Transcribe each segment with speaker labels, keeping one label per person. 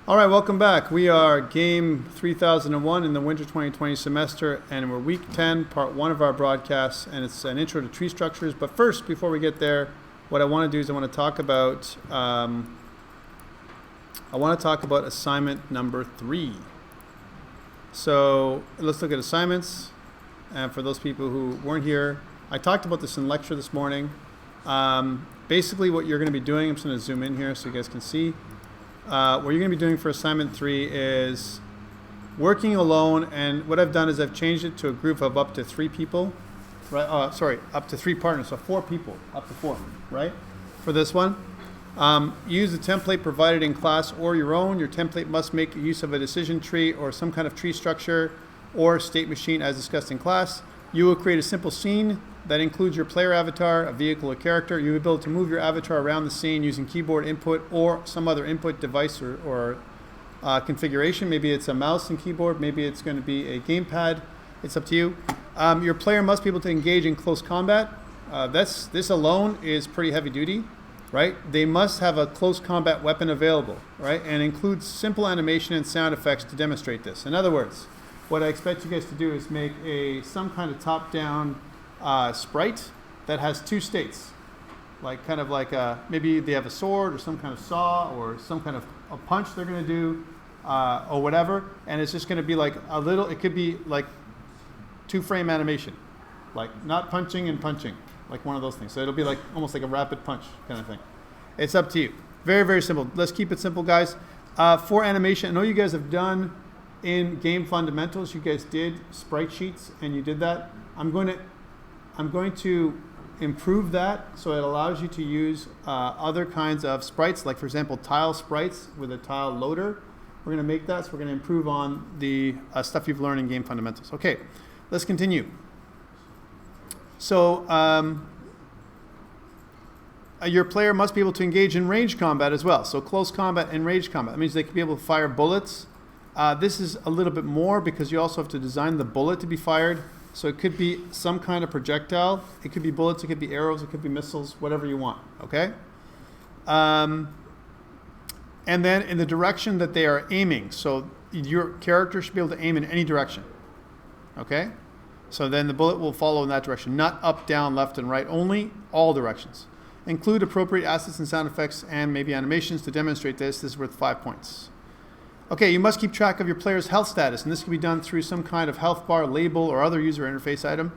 Speaker 1: All right, welcome back. We are game 3001 in the winter 2020 semester, and we're week 10, part 1 of our broadcast, and it's an intro to tree structures. But first, before we get there, what I want to do is I want to talk about assignment number 3. So let's look at assignments. And for those people who weren't here, I talked about this in lecture this morning. Basically, what you're going to be doing, I'm just going to zoom in here so you guys can see. What you're going to be doing for assignment 3 is working alone, and what I've done is I've changed it to a group of up to 3 people, right? Up to 3 partners, so 4 people, up to 4, right? For this one, use the template provided in class or your own. Your template must make use of a decision tree or some kind of tree structure or state machine as discussed in class. You will create a simple scene that includes your player avatar, a vehicle, a character. You will be able to move your avatar around the scene using keyboard input or some other input device or configuration. Maybe it's a mouse and keyboard. Maybe it's going to be a gamepad. It's up to you. Your player must be able to engage in close combat. This alone is pretty heavy duty, right? They must have a close combat weapon available, right? And includes simple animation and sound effects to demonstrate this. In other words, what I expect you guys to do is make some kind of top-down sprite that has 2 states, maybe they have a sword or some kind of saw or some kind of a punch they're going to do or whatever, and it's just going to be like it could be like 2-frame animation, like not punching and punching, like one of those things. So it'll be like almost like a rapid punch kind of thing. It's up to you. Very, very simple. Let's keep it simple, guys. For animation, I know you guys have done in game fundamentals, you guys did sprite sheets and you did that. I'm going to improve that so it allows you to use other kinds of sprites, like for example tile sprites with a tile loader. We're going to make that, so we're going to improve on the stuff you've learned in game fundamentals. Okay, let's continue. So your player must be able to engage in range combat as well. So close combat and range combat. That means they can be able to fire bullets. This is a little bit more because you also have to design the bullet to be fired. So it could be some kind of projectile. It could be bullets, it could be arrows, it could be missiles, whatever you want, okay? And then in the direction that they are aiming. So your character should be able to aim in any direction, okay? So then the bullet will follow in that direction, not up, down, left, and right, only all directions. Include appropriate assets and sound effects and maybe animations to demonstrate this. This is worth 5 points. Okay, you must keep track of your player's health status, and this can be done through some kind of health bar, label, or other user interface item.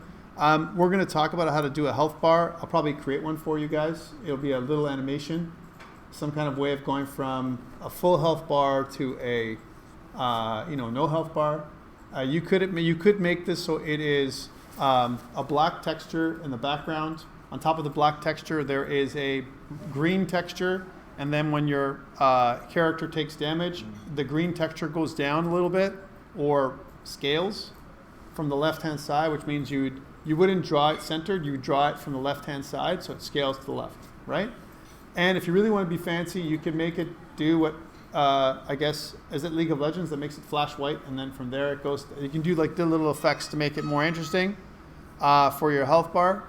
Speaker 1: We're going to talk about how to do a health bar. I'll probably create one for you guys. It'll be a little animation, some kind of way of going from a full health bar to a no health bar. You could make this so it is a black texture in the background. On top of the black texture, there is a green texture. And then when your character takes damage, the green texture goes down a little bit or scales from the left-hand side, which means you wouldn't draw it centered. You would draw it from the left-hand side, so it scales to the left, right? And if you really want to be fancy, you can make it do what, I guess, is it League of Legends that makes it flash white, and then from there it goes, you can do like the little effects to make it more interesting for your health bar.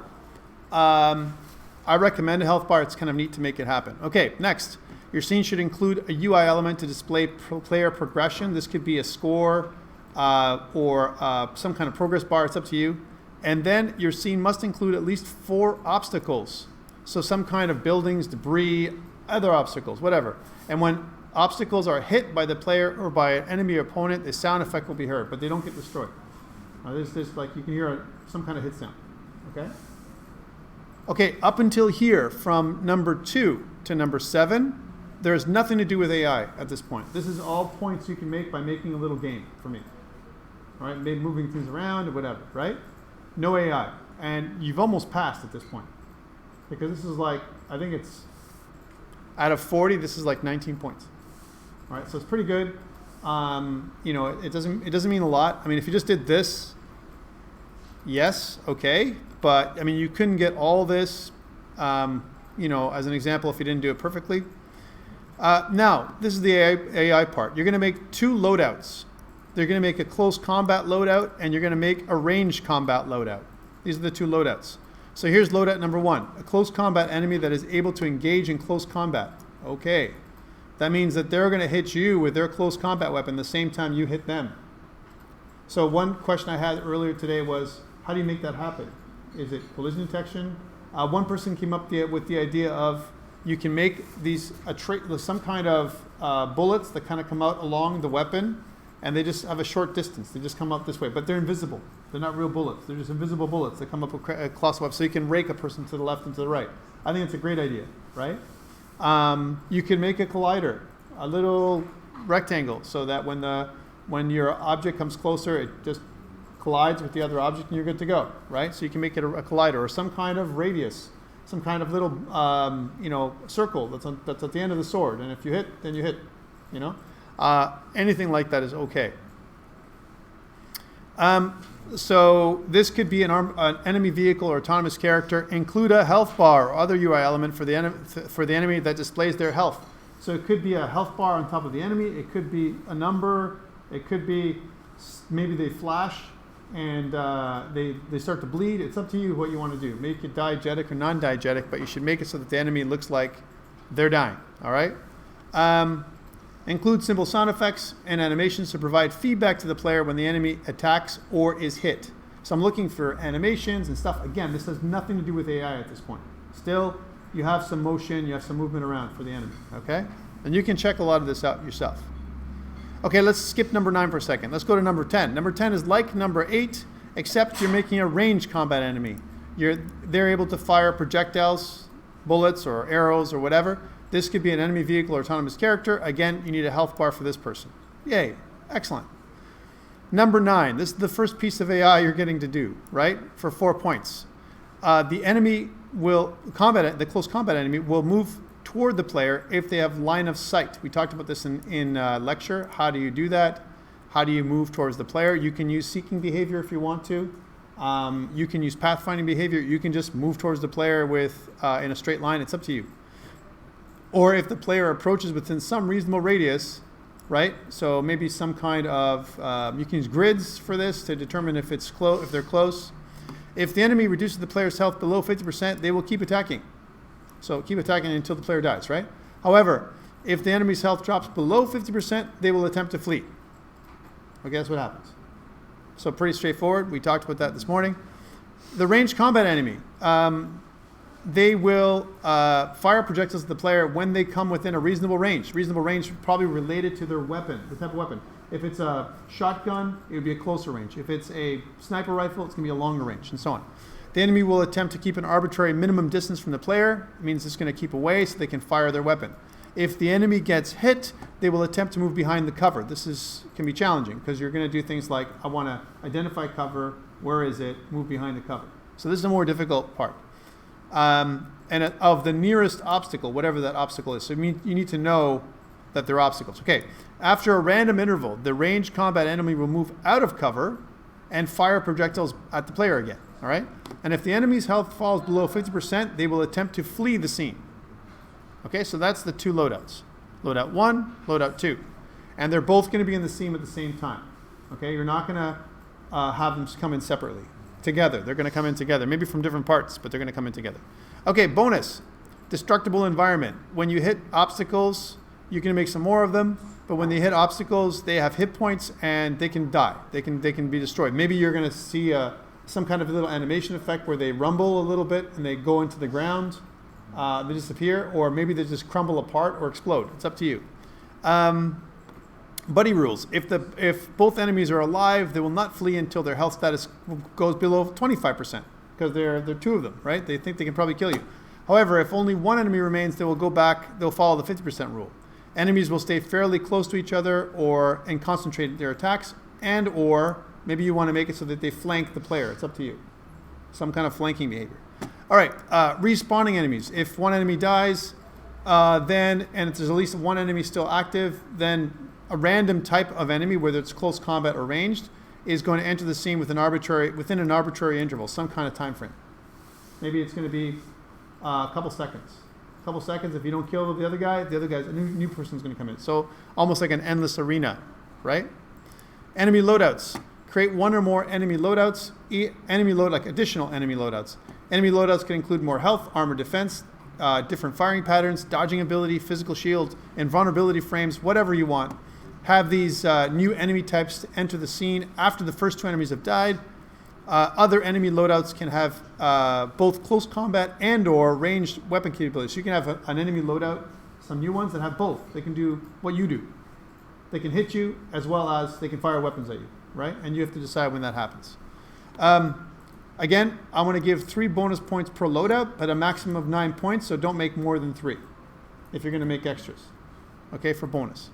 Speaker 1: I recommend a health bar. It's kind of neat to make it happen. Okay, next. Your scene should include a UI element to display player progression. This could be a score or some kind of progress bar. It's up to you. And then your scene must include at least 4 obstacles. So some kind of buildings, debris, other obstacles, whatever. And when obstacles are hit by the player or by an enemy or opponent, the sound effect will be heard, but they don't get destroyed. There's like you can hear some kind of hit sound. Okay? Okay, up until here, from number 2 to number 7, there's nothing to do with AI at this point. This is all points you can make by making a little game for me. All right, maybe moving things around or whatever, right? No AI. And you've almost passed at this point. Because this is like, I think it's, out of 40, this is like 19 points. All right, so it's pretty good. It doesn't mean a lot. I mean, if you just did this, yes, okay. But, I mean, you couldn't get all this, as an example if you didn't do it perfectly. Now, this is the AI part. You're going to make 2 loadouts. They're going to make a close combat loadout, and you're going to make a range combat loadout. These are the 2 loadouts. So here's loadout number 1, a close combat enemy that is able to engage in close combat. Okay. That means that they're going to hit you with their close combat weapon the same time you hit them. So one question I had earlier today was, how do you make that happen? Is it collision detection? One person came up with the idea of you can make these some kind of bullets that kind of come out along the weapon, and they just have a short distance. They just come out this way, but they're invisible. They're not real bullets. They're just invisible bullets that come up across the weapon, so you can rake a person to the left and to the right. I think it's a great idea, right? You can make a collider, a little rectangle, so that when your object comes closer, it just collides with the other object and you're good to go, right? So you can make it a collider or some kind of radius, some kind of little circle that's at the end of the sword, and if you hit, then you hit. Anything like that is okay. So this could be an enemy vehicle or autonomous character. Include a health bar or other UI element for the enemy that displays their health. So it could be a health bar on top of the enemy. It could be a number. It could be maybe they flash and they start to bleed. It's up to you what you want to do. Make it diegetic or non-diegetic, but you should make it so that the enemy looks like they're dying. All right. Include simple sound effects and animations to provide feedback to the player when the enemy attacks or is hit. So I'm looking for animations and stuff. Again, this has nothing to do with AI at this point. Still, you have some motion, you have some movement around for the enemy, okay? And you can check a lot of this out yourself. Okay, let's skip number 9 for a second. Let's go to number 10. Number 10 is like number 8, except you're making a ranged combat enemy. They're able to fire projectiles, bullets, or arrows, or whatever. This could be an enemy vehicle or autonomous character. Again, you need a health bar for this person. Yay, excellent. Number 9, this is the first piece of AI you're getting to do, right? For 4 points. The close combat enemy will move toward the player if they have line of sight. We talked about this in lecture. How do you do that? How do you move towards the player? You can use seeking behavior if you want to. You can use pathfinding behavior. You can just move towards the player in a straight line. It's up to you. Or if the player approaches within some reasonable radius, right? So maybe some kind of, you can use grids for this to determine if they're close. If the enemy reduces the player's health below 50%, they will keep attacking. So keep attacking until the player dies, right? However, if the enemy's health drops below 50%, they will attempt to flee. Okay, that's what happens. So pretty straightforward. We talked about that this morning. The ranged combat enemy. They will fire projectiles at the player when they come within a reasonable range. Reasonable range probably related to their weapon, the type of weapon. If it's a shotgun, it would be a closer range. If it's a sniper rifle, it's going to be a longer range, and so on. The enemy will attempt to keep an arbitrary minimum distance from the player. It means it's going to keep away so they can fire their weapon. If the enemy gets hit, they will attempt to move behind the cover. This can be challenging because you're going to do things like, I want to identify cover, where is it, move behind the cover. So this is a more difficult part. And of the nearest obstacle, whatever that obstacle is. So you need to know that there are obstacles. Okay, after a random interval, the ranged combat enemy will move out of cover and fire projectiles at the player again, all right? And if the enemy's health falls below 50%, they will attempt to flee the scene. Okay, so that's the 2 loadouts. Loadout 1, loadout 2. And they're both going to be in the scene at the same time. Okay, you're not going to have them come in separately. Together. They're going to come in together. Maybe from different parts, but they're going to come in together. Okay, bonus. Destructible environment. When you hit obstacles, you can make some more of them, but when they hit obstacles, they have hit points and they can die. They can be destroyed. Maybe you're going to see some kind of little animation effect where they rumble a little bit and they go into the ground. They disappear, or maybe they just crumble apart or explode. It's up to you. Buddy rules. If both enemies are alive, they will not flee until their health status goes below 25%, because they're 2 of them, right? They think they can probably kill you. However, if only one enemy remains, they will go back. They'll follow the 50% rule. Enemies will stay fairly close to each other and concentrate their attacks, or maybe you want to make it so that they flank the player. It's up to you. Some kind of flanking behavior. All right, respawning enemies. If one enemy dies, and there's at least one enemy still active, then a random type of enemy, whether it's close combat or ranged, is going to enter the scene within an arbitrary interval, some kind of time frame. Maybe it's going to be a couple seconds. A couple seconds. If you don't kill the other guy's a new person's going to come in. So almost like an endless arena, right? Enemy loadouts. Create 1 or more enemy loadouts. Additional enemy loadouts. Enemy loadouts can include more health, armor, defense. different firing patterns, dodging ability, physical shield, invulnerability frames, whatever you want. Have these new enemy types to enter the scene after the first 2 enemies have died. Other enemy loadouts can have both close combat and or ranged weapon capabilities. So you can have an enemy loadout, some new ones that have both. They can do what you do. They can hit you as well as they can fire weapons at you, right? And you have to decide when that happens. Again, I want to give 3 bonus points per loadout, but a maximum of 9 points, so don't make more than 3 if you're going to make extras, okay, for bonus.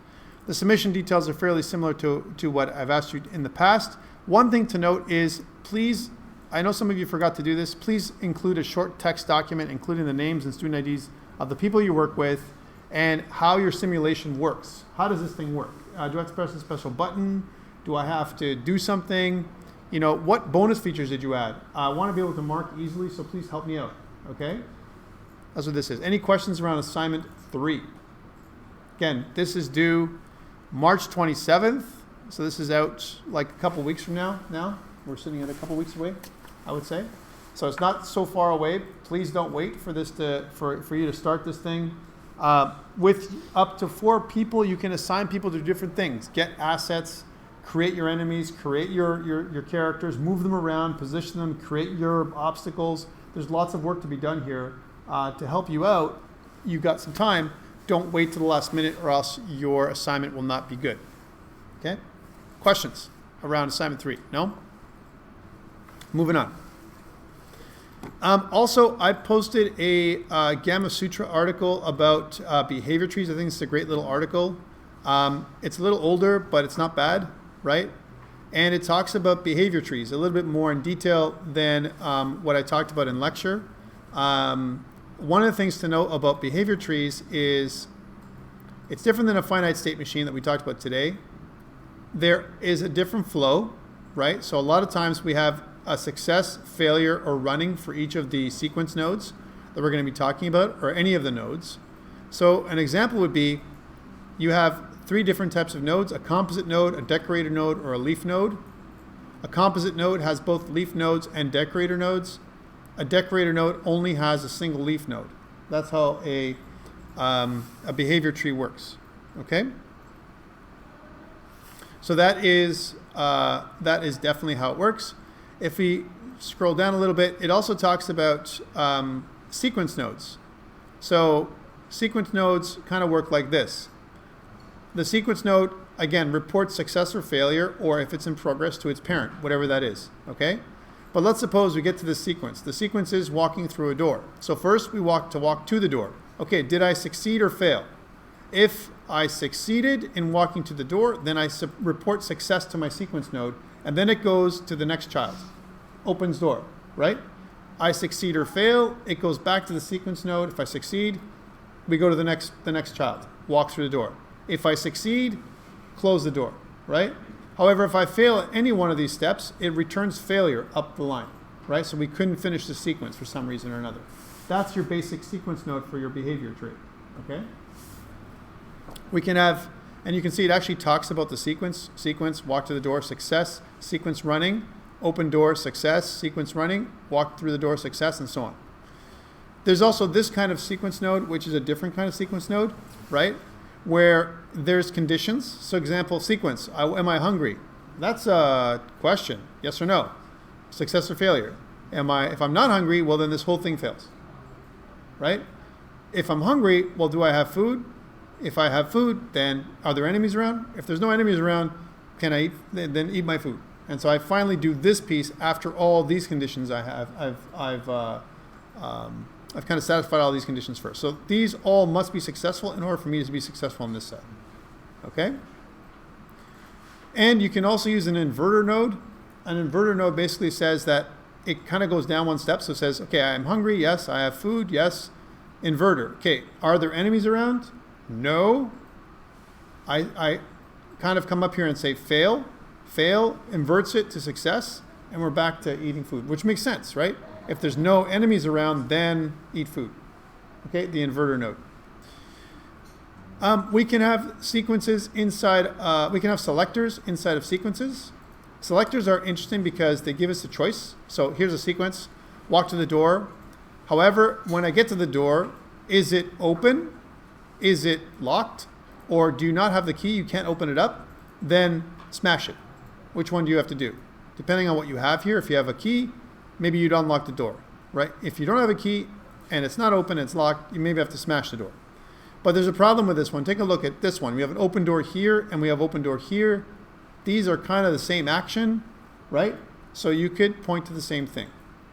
Speaker 1: The submission details are fairly similar to what I've asked you in the past. One thing to note is, please, I know some of you forgot to do this, please include a short text document including the names and student IDs of the people you work with and how your simulation works. How does this thing work? Do I have to press a special button? Do I have to do something? You know, what bonus features did you add? I want to be able to mark easily, so please help me out, okay? That's what this is. Any questions around assignment 3? Again, this is due March 27th, so this is out like a couple weeks from now. We're sitting at a couple weeks away, I would say. So it's not so far away. Please don't wait for this for you to start this thing. With up to 4 people, you can assign people to different things. Get assets, create your enemies, create your characters, move them around, position them, create your obstacles. There's lots of work to be done here to help you out. You've got some time. Don't wait to the last minute or else your assignment will not be good. Okay? Questions around assignment 3? No? Moving on. Also, I posted a Gamma Sutra article about behavior trees. I think it's a great little article. It's a little older, but it's not bad, right? And it talks about behavior trees a little bit more in detail than what I talked about in lecture. One of the things to note about behavior trees is it's different than a finite state machine that we talked about today. There is a different flow, right? So a lot of times we have a success, failure, or running for each of the sequence nodes that we're going to be talking about, or any of the nodes. So an example would be you have 3 different types of nodes: a composite node, a decorator node, or a leaf node. A composite node has both leaf nodes and decorator nodes. A decorator node only has a single leaf node. That's how a behavior tree works. Okay? So that is definitely how it works. If we scroll down a little bit, it also talks about sequence nodes. So sequence nodes kind of work like this. The sequence node, again, reports success or failure, or if it's in progress, to its parent, whatever that is, okay? But let's suppose we get to this sequence. The sequence is walking through a door. So first we walk to the door. Okay, did I succeed or fail? If I succeeded in walking to the door, then I report success to my sequence node, and then it goes to the next child. Opens door, right? I succeed or fail, it goes back to the sequence node. If I succeed, we go to the next child, walk through the door. If I succeed, close the door, right? However, if I fail at any one of these steps, it returns failure up the line, right? So we couldn't finish the sequence for some reason or another. That's your basic sequence node for your behavior tree, okay? We can have, and you can see it actually talks about the sequence, walk to the door, success, sequence running, open door, success, sequence running, walk through the door, success, and so on. There's also this kind of sequence node, which is a different kind of sequence node, right? Where there's conditions. So example, sequence, am I hungry? That's a question, yes or no? Success or failure? If I'm not hungry, well then this whole thing fails, right? If I'm hungry, well do I have food? If I have food, then are there enemies around? If there's no enemies around, can I eat? Then eat my food. And so I finally do this piece after all these conditions I have. I've kind of satisfied all these conditions first. So these all must be successful in order for me to be successful in this set. Okay? And you can also use an inverter node. An inverter node basically says that it kind of goes down one step. So it says, okay, I'm hungry. Yes. I have food. Yes. Inverter. Okay. Are there enemies around? No. I kind of come up here and say fail. Fail inverts it to success. And we're back to eating food, which makes sense, right? If there's no enemies around, then eat food. Okay, the inverter node. We can have sequences inside, we can have selectors inside of sequences. Selectors are interesting because they give us a choice. So here's a sequence, walk to the door. However, when I get to the door, Is it open? Is it locked? Or do you not have the key, you can't open it up? Then smash it. Which one do you have to do? Depending on what you have here, if you have a key, maybe you'd unlock the door, right? If you don't have a key and it's not open, it's locked, you maybe have to smash the door. But there's a problem with this one. Take a look at this one. We have an open door here and we have open door here. These are kind of the same action, right? So you could point to the same thing,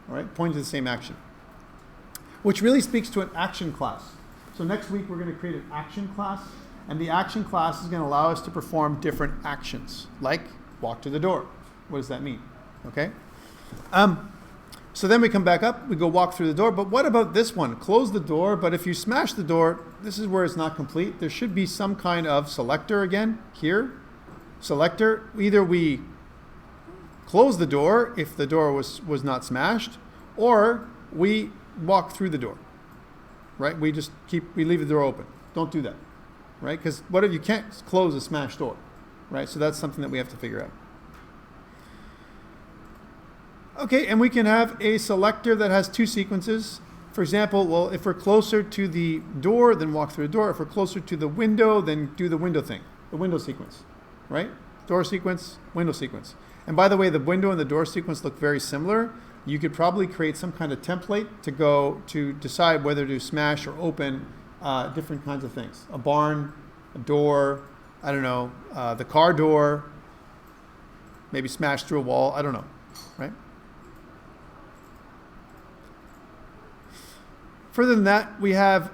Speaker 1: all right? Point to the same action, which really speaks to an action class. So next week, we're going to create an action class, and the action class is going to allow us to perform different actions, like walk to the door. What does that mean? Okay. So then we come back up, we go walk through the door, but what about this one? Close the door, but if you smash the door, this is where it's not complete. There should be some kind of selector again here. Selector, either we close the door if the door was not smashed, or we walk through the door, right? We leave the door open. Don't do that, right? Because what if you can't close a smashed door, right? So that's something that we have to figure out. Okay, and we can have a selector that has two sequences. For example, well, if we're closer to the door, then walk through the door. If we're closer to the window, then do the window thing, the window sequence, right? Door sequence, window sequence. And by the way, the window and the door sequence look very similar. You could probably create some kind of template to decide whether to smash or open different kinds of things. A barn, a door, I don't know, the car door, maybe smash through a wall, I don't know, right? Further than that, we have,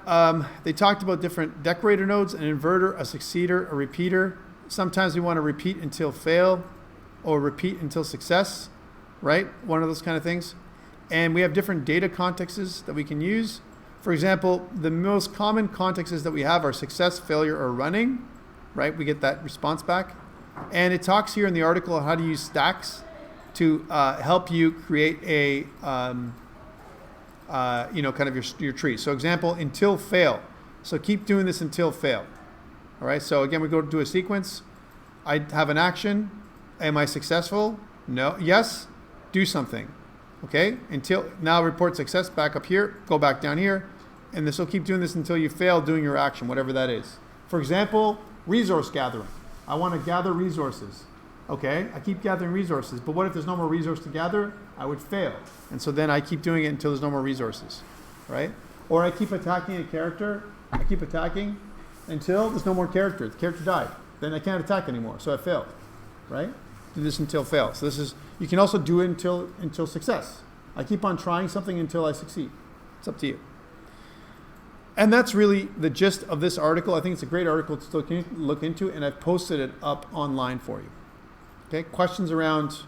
Speaker 1: they talked about different decorator nodes, an inverter, a succeeder, a repeater. Sometimes we want to repeat until fail or repeat until success, right? One of those kind of things. And we have different data contexts that we can use. For example, the most common contexts that we have are success, failure, or running, right? We get that response back. And it talks here in the article on how to use stacks to help you create a kind of your tree. So example, until fail. So keep doing this until fail. All right, so again, we go to a sequence. I have an action. Am I successful? No. Yes. Do something. Okay, until now report success back up here, go back down here. And this will keep doing this until you fail doing your action, whatever that is. For example, resource gathering. I want to gather resources. Okay, I keep gathering resources, but what if there's no more resource to gather? I would fail. And so then I keep doing it until there's no more resources, right? Or I keep attacking a character. I keep attacking until there's no more character. The character died. Then I can't attack anymore, so I failed, right? Do this until fail. So this is, you can also do it until success. I keep on trying something until I succeed. It's up to you. And that's really the gist of this article. I think it's a great article to look into, and I've posted it up online for you. Okay, questions around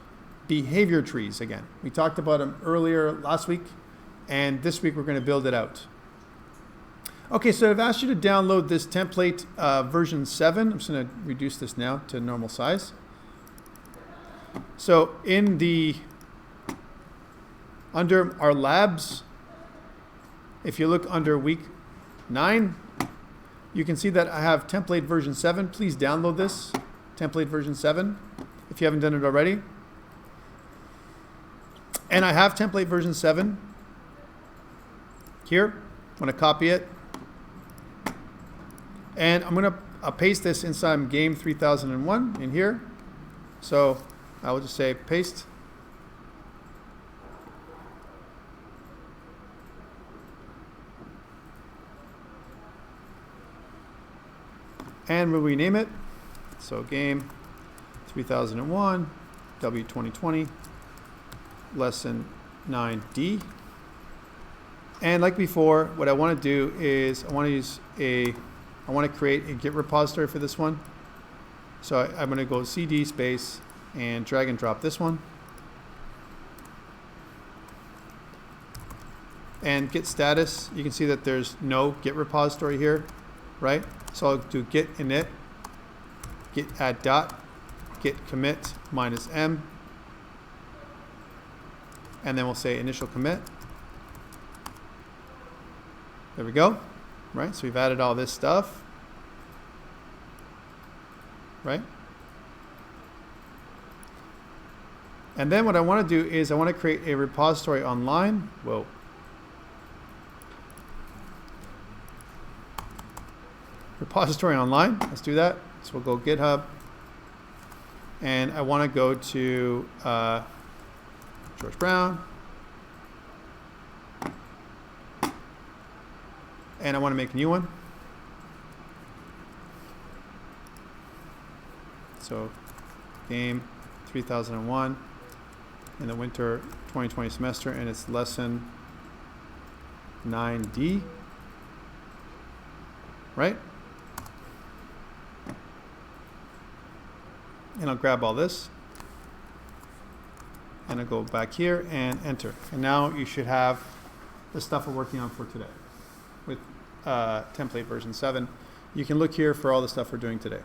Speaker 1: behavior trees again. We talked about them earlier last week, and this week we're going to build it out. Okay, so I've asked you to download this template version 7. I'm just going to reduce this now to normal size. So under our labs, if you look under week 9, you can see that I have template version 7. Please download this, template version 7, if you haven't done it already. And I have template version 7 here. I'm going to copy it. And I'm going to paste this inside GAME3001 in here. So I will just say paste. And we'll rename it. So GAME3001, W2020, lesson 9D. And like before, what I want to do is I want to create a Git repository for this one. So I'm going to go CD space and drag and drop this one. And Git status, you can see that there's no Git repository here, right? So I'll do git init, git add dot, git commit -m, and then we'll say initial commit. There we go, right? So we've added all this stuff, right? And then what I want to do is I want to create a repository online. Whoa. repository online. Let's do that. So we'll go GitHub. And I want to go to George Brown. And I want to make a new one. So GAME3001 in the winter 2020 semester, and it's lesson 9D, right? And I'll grab all this and I'll go back here and enter. And now you should have the stuff we're working on for today with template version 7. You can look here for all the stuff we're doing today.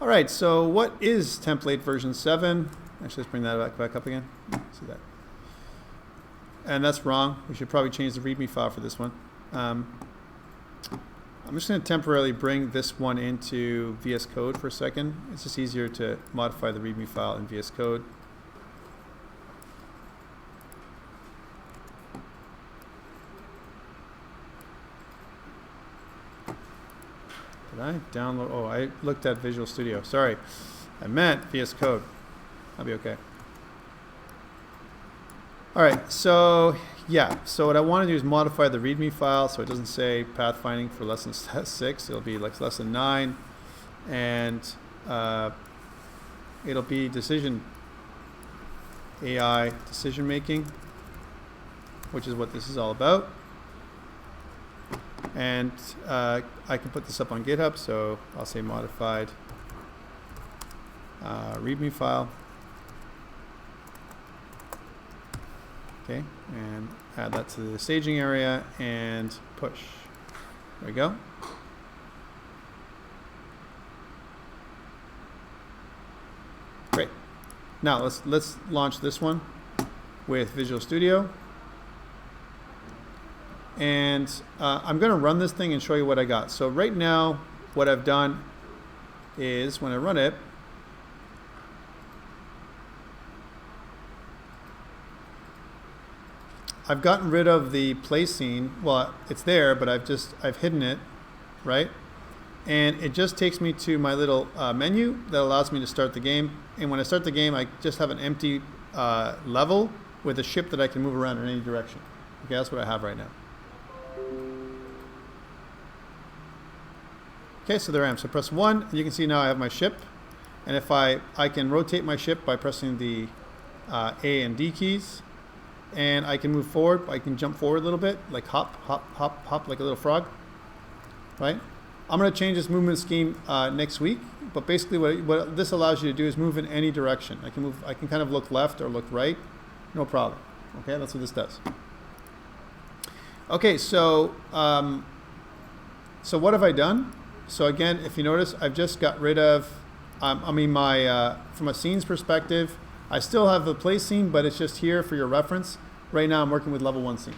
Speaker 1: All right, so what is template version 7? Actually, let's bring that back up again. See that? And that's wrong. We should probably change the README file for this one. I'm just going to temporarily bring this one into VS Code for a second. It's just easier to modify the README file in VS Code. Did I download? Oh, I looked at Visual Studio. Sorry. I meant VS Code. I'll be okay. All right, so yeah, so what I want to do is modify the README file so it doesn't say pathfinding for lesson 6. It'll be like lesson 9, and it'll be AI decision making, which is what this is all about. And I can put this up on GitHub, so I'll say modified README file. Okay, and add that to the staging area and push. There we go. Great. Now let's launch this one with Visual Studio. And I'm going to run this thing and show you what I got. So right now, what I've done is when I run it, I've gotten rid of the play scene. Well, it's there, but I've hidden it, right? And it just takes me to my little menu that allows me to start the game. And when I start the game, I just have an empty level with a ship that I can move around in any direction. Okay, that's what I have right now. Okay, so there I am. So press 1, and you can see now I have my ship. And if I can rotate my ship by pressing the A and D keys. And I can move forward. I can jump forward a little bit, like hop, hop, hop, hop, like a little frog, right? I'm going to change this movement scheme next week. But basically what this allows you to do is move in any direction. I can kind of look left or look right, no problem. Okay, that's what this does. Okay, so so what have I done? So again, if you notice, I've just got rid of, my from a scenes perspective, I still have the play scene, but it's just here for your reference. Right now I'm working with level 1 scene.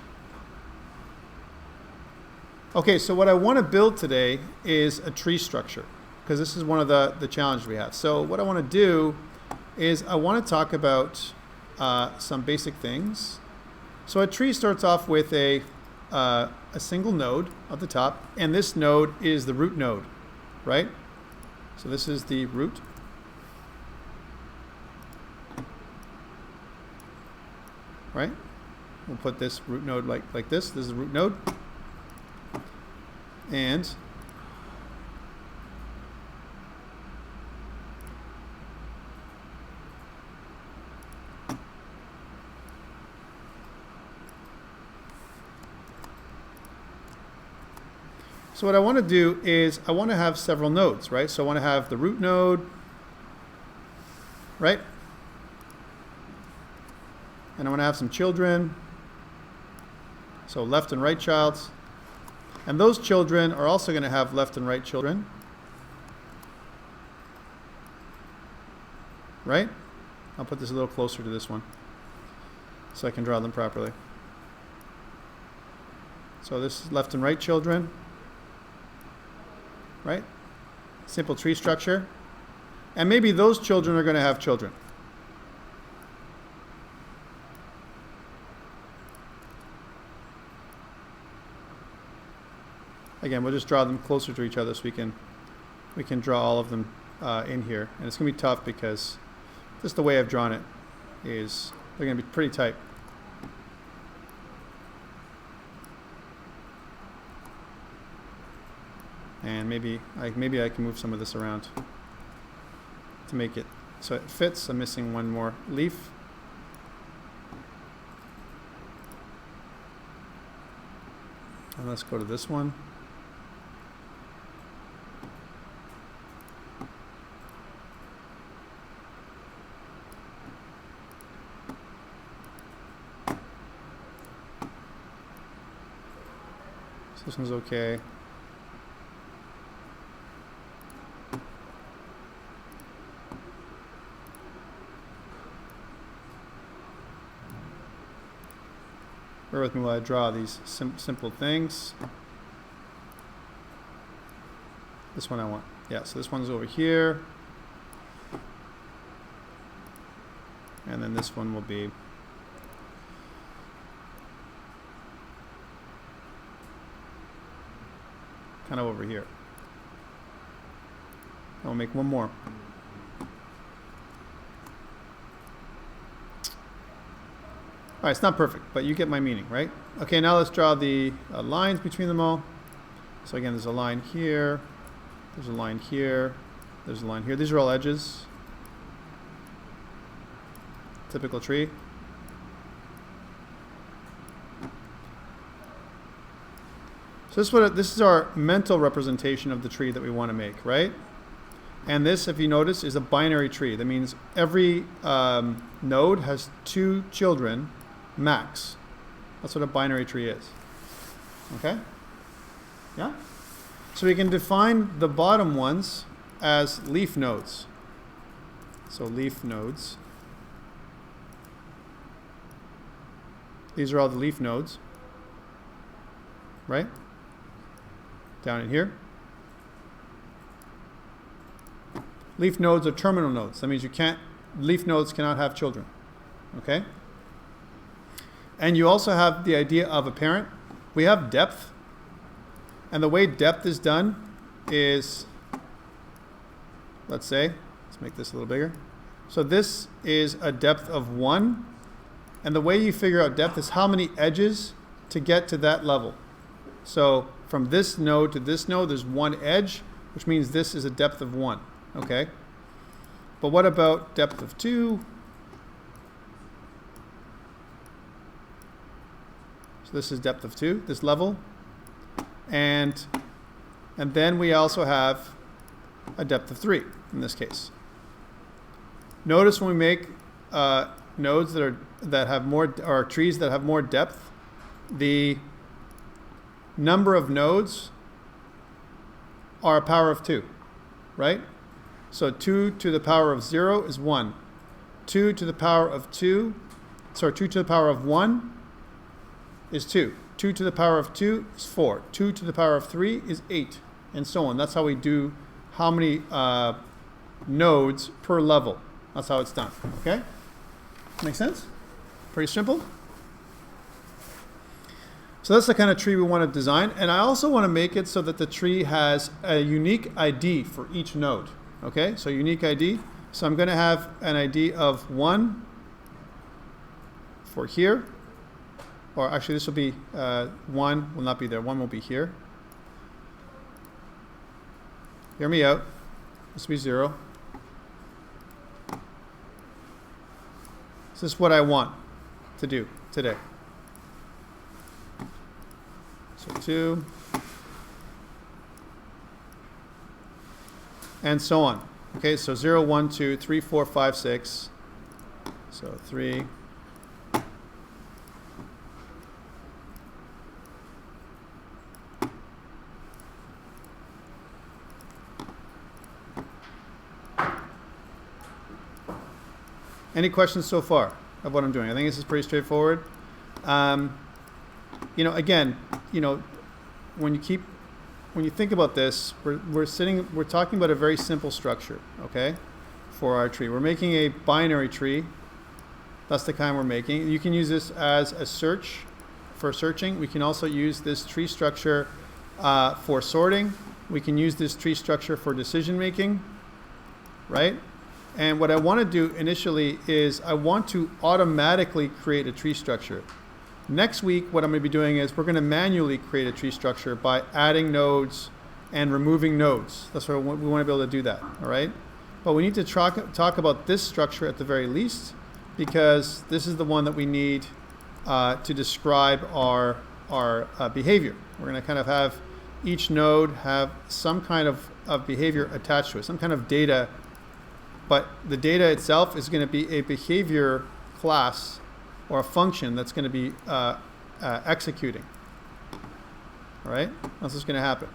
Speaker 1: Okay, so what I want to build today is a tree structure, because this is one of the challenges we have. So what I want to do is I want to talk about some basic things. So a tree starts off with a single node at the top, and this node is the root node, right? So this is the root. Right? We'll put this root node like this. This is the root node. And so what I want to do is I want to have several nodes, right? So I want to have the root node, right? And I want to have some children. So left and right childs. And those children are also going to have left and right children. Right? I'll put this a little closer to this one so I can draw them properly. So this is left and right children. Right? Simple tree structure. And maybe those children are going to have children. Again, we'll just draw them closer to each other so we can draw all of them in here. And it's going to be tough because just the way I've drawn it is they're going to be pretty tight. And maybe I can move some of this around to make it so it fits. I'm missing one more leaf. And let's go to this one. So this one's okay. Bear with me while I draw these simple things. This one I want. Yeah, so this one's over here. And then this one will be kind of over here. I'll make one more. All right, it's not perfect, but you get my meaning, right? Okay, now let's draw the lines between them all. So again, there's a line here, there's a line here, there's a line here. These are all edges. Typical tree. So this is our mental representation of the tree that we want to make, right? And this, if you notice, is a binary tree. That means every node has 2 children max. That's what a binary tree is. Okay? Yeah? So we can define the bottom ones as leaf nodes. So leaf nodes. These are all the leaf nodes. Right? Down in here. Leaf nodes are terminal nodes. That means leaf nodes cannot have children. Okay? And you also have the idea of a parent. We have depth. And the way depth is done is, let's make this a little bigger. So this is a depth of 1. And the way you figure out depth is how many edges to get to that level. So from this node to this node, there's 1 edge, which means this is a depth of 1. Okay? But what about depth of 2? So this is depth of 2, this level. And then we also have a depth of 3 in this case. Notice when we make nodes that have more, or trees that have more depth, the number of nodes are a power of 2, right? So 2 to the power of 0 is 1. 2 to the power of 2 to the power of 1 is 2. 2 to the power of 2 is 4. 2 to the power of 3 is 8, and so on. That's how we do how many nodes per level. That's how it's done. Okay? Make sense? Pretty simple. So that's the kind of tree we want to design. And I also want to make it so that the tree has a unique ID for each node. Okay? So unique ID. So I'm going to have an ID of 1 for here. Or actually, this will be 1 will not be there. 1 will be here. Hear me out. This will be 0. This is what I want to do today. So 2. And so on. Okay, so 0, 1, 2, 3, 4, 5, 6. So 3. Any questions so far of what I'm doing? I think this is pretty straightforward. Again, when you think about this, we're talking about a very simple structure, okay, for our tree. We're making a binary tree. That's the kind we're making. You can use this as a search for searching. We can also use this tree structure for sorting. We can use this tree structure for decision making, right? And what I want to do initially is I want to automatically create a tree structure. Next week, what I'm going to be doing is we're going to manually create a tree structure by adding nodes and removing nodes. That's what we want to be able to do that, all right? But we need to talk about this structure at the very least, because this is the one that we need to describe our behavior. We're going to kind of have each node have some kind of behavior attached to it, some kind of data, but the data itself is going to be a behavior class or a function that's going to be executing. All right, that's what's going to happen.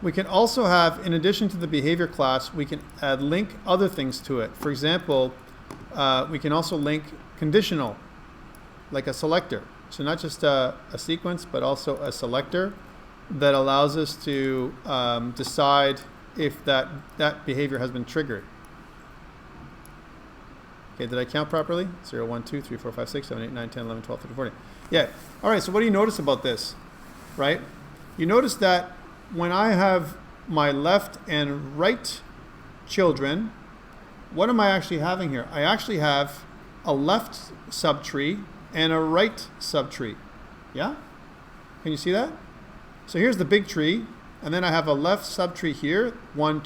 Speaker 1: We can also have, in addition to the behavior class, we can link other things to it. For example, we can also link conditional, like a selector. So not just a sequence, but also a selector that allows us to decide if that behavior has been triggered. Okay, did I count properly? 0, 1, 2, 3, 4, 5, 6, 7, 8, 9, 10, 11, 12, 13, 14. Yeah. All right, so what do you notice about this, right? You notice that when I have my left and right children, what am I actually having here? I actually have a left subtree and a right subtree. Yeah? Can you see that? So here's the big tree, and then I have a left subtree here, 1,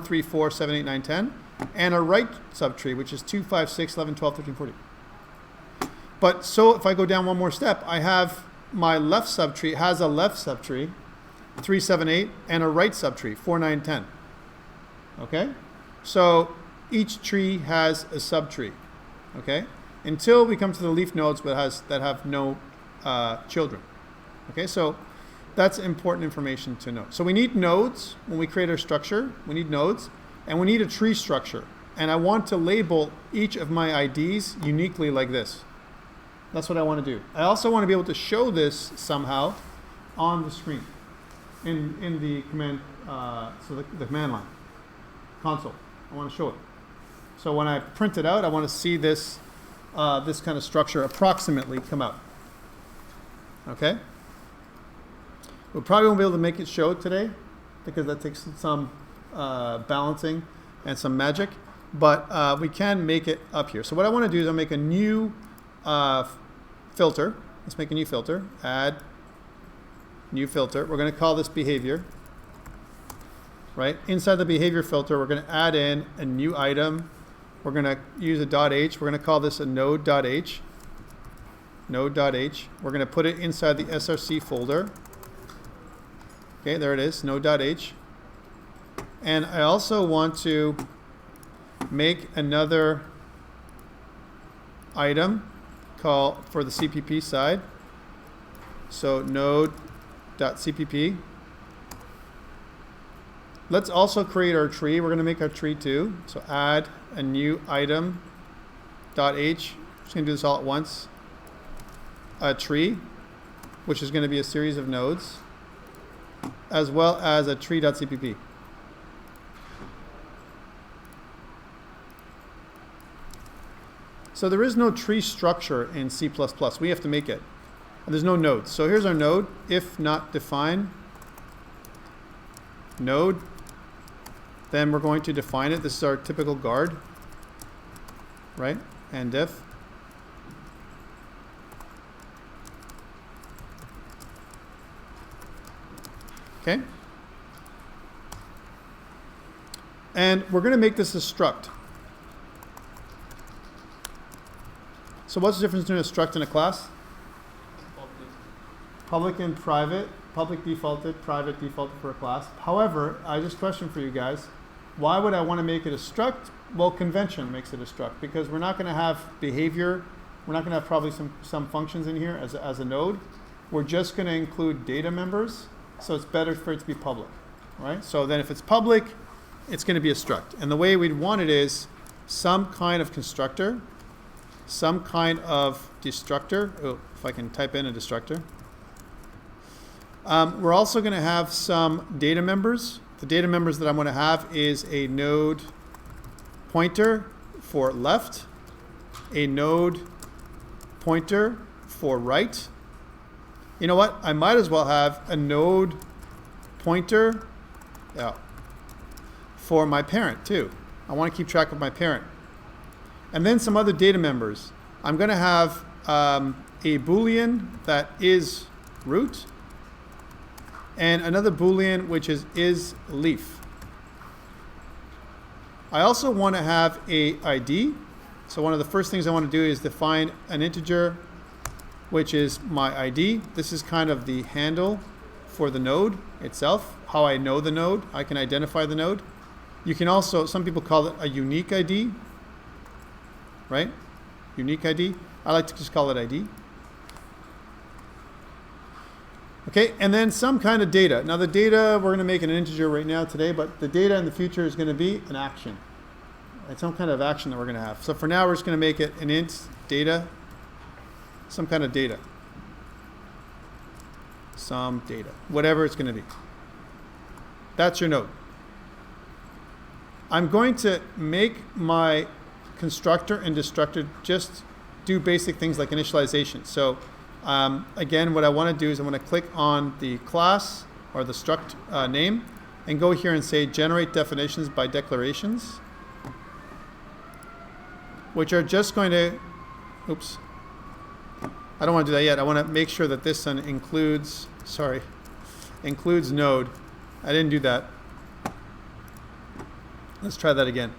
Speaker 1: 3, 4, 7, 8, 9, 10, and a right subtree, which is 2, 5, 6, 11, 12, 13, 14. But so if I go down one more step, I have my left subtree has a left subtree, 3, 7, 8, and a right subtree, 4, 9, 10. Okay? So each tree has a subtree. Okay? Until we come to the leaf nodes that have no children. Okay? So that's important information to know. So we need nodes when we create our structure. We need nodes. And we need a tree structure. And I want to label each of my IDs uniquely like this. That's what I want to do. I also want to be able to show this somehow on the screen in the command, the command line console. I want to show it. So when I print it out, I want to see this this kind of structure approximately come out. Okay? We probably won't be able to make it show today because that takes some balancing and some magic, but we can make it up here. So what I want to do is I'll make a new filter. Let's make a new filter. Add new filter. We're going to call this behavior. Right? Inside the behavior filter, we're going to add in a new item. We're going to use a .h. We're going to call this a node.h. Node.h. We're going to put it inside the src folder. Okay, there it is, node.h. And I also want to make another item called for the CPP side. So node.cpp. Let's also create our tree. We're going to make our tree too. So add a new item .h. Just going to do this all at once. A tree, which is going to be a series of nodes, as well as a tree.cpp. So there is no tree structure in C++. We have to make it. And there's no nodes. So here's our node, if not define node. Then we're going to define it. This is our typical guard, right? And if. Okay. And we're going to make this a struct. So what's the difference between a struct and a class? Public and private. Public defaulted, private defaulted for a class. However, I just question for you guys. Why would I want to make it a struct? Well, convention makes it a struct because we're not going to have behavior. We're not going to have probably some functions in here as a node. We're just going to include data members. So it's better for it to be public, right? So then if it's public, it's going to be a struct. And the way we'd want it is some kind of constructor, some kind of destructor. Oh, if I can type in a destructor. We're also going to have some data members. The data members that I'm going to have is a node pointer for left, a node pointer for right, You know what? I might as well have a node pointer for my parent too. I want to keep track of my parent. And then some other data members. I'm going to have a Boolean that is root, and another Boolean which is leaf. I also want to have a ID. So one of the first things I want to do is define an integer, which is my ID. This is kind of the handle for the node itself, how I know the node. I can identify the node. You can also, some people call it a unique ID, right? Unique ID. I like to just call it ID. Okay, and then some kind of data. Now the data, we're going to make an integer right now today, but the data in the future is going to be an action. It's some kind of action that we're going to have. So for now, we're just going to make it an int data, some kind of data. Some data, whatever it's going to be. That's your node. I'm going to make my constructor and destructor just do basic things like initialization. So again, what I want to do is I want to click on the class or the struct name and go here and say generate definitions by declarations, which are just going to, oops, I don't want to do that yet. I want to make sure that this one includes, includes node. I didn't do that. Let's try that again.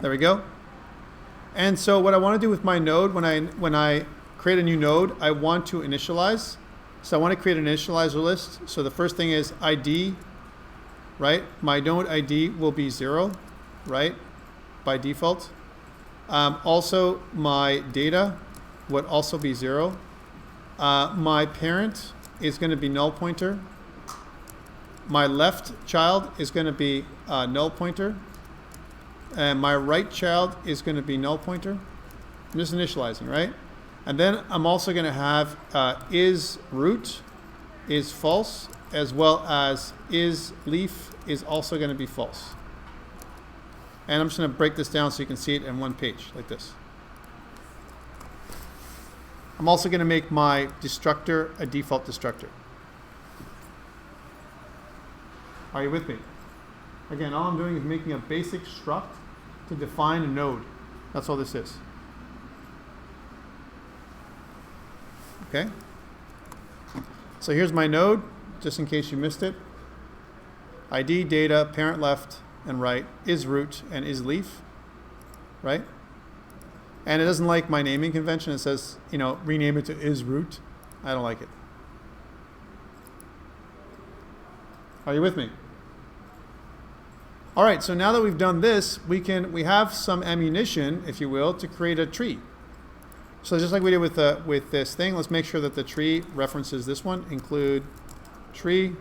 Speaker 1: There we go. And so what I want to do with my node, when I create a new node, I want to initialize. So I want to create an initializer list. So the first thing is ID, right? My node ID will be 0, right? By default. Also, my data would also be 0. My parent is going to be null pointer. My left child is going to be null pointer. And my right child is going to be null pointer. I'm just initializing, right? And then I'm also going to have is root is false, as well as is leaf is also going to be false. And I'm just going to break this down so you can see it in one page, like this. I'm also going to make my destructor a default destructor. Are you with me? Again, all I'm doing is making a basic struct to define a node. That's all this is. Okay? So here's my node, just in case you missed it. ID, data, parent left and right, is root and is leaf, right? And it doesn't like my naming convention. It says, you know, rename it to is root. I don't like it. Are you with me? All right, so now that we've done this, we have some ammunition, if you will, to create a tree. So just like we did with this thing, let's make sure that the tree references this one, include tree.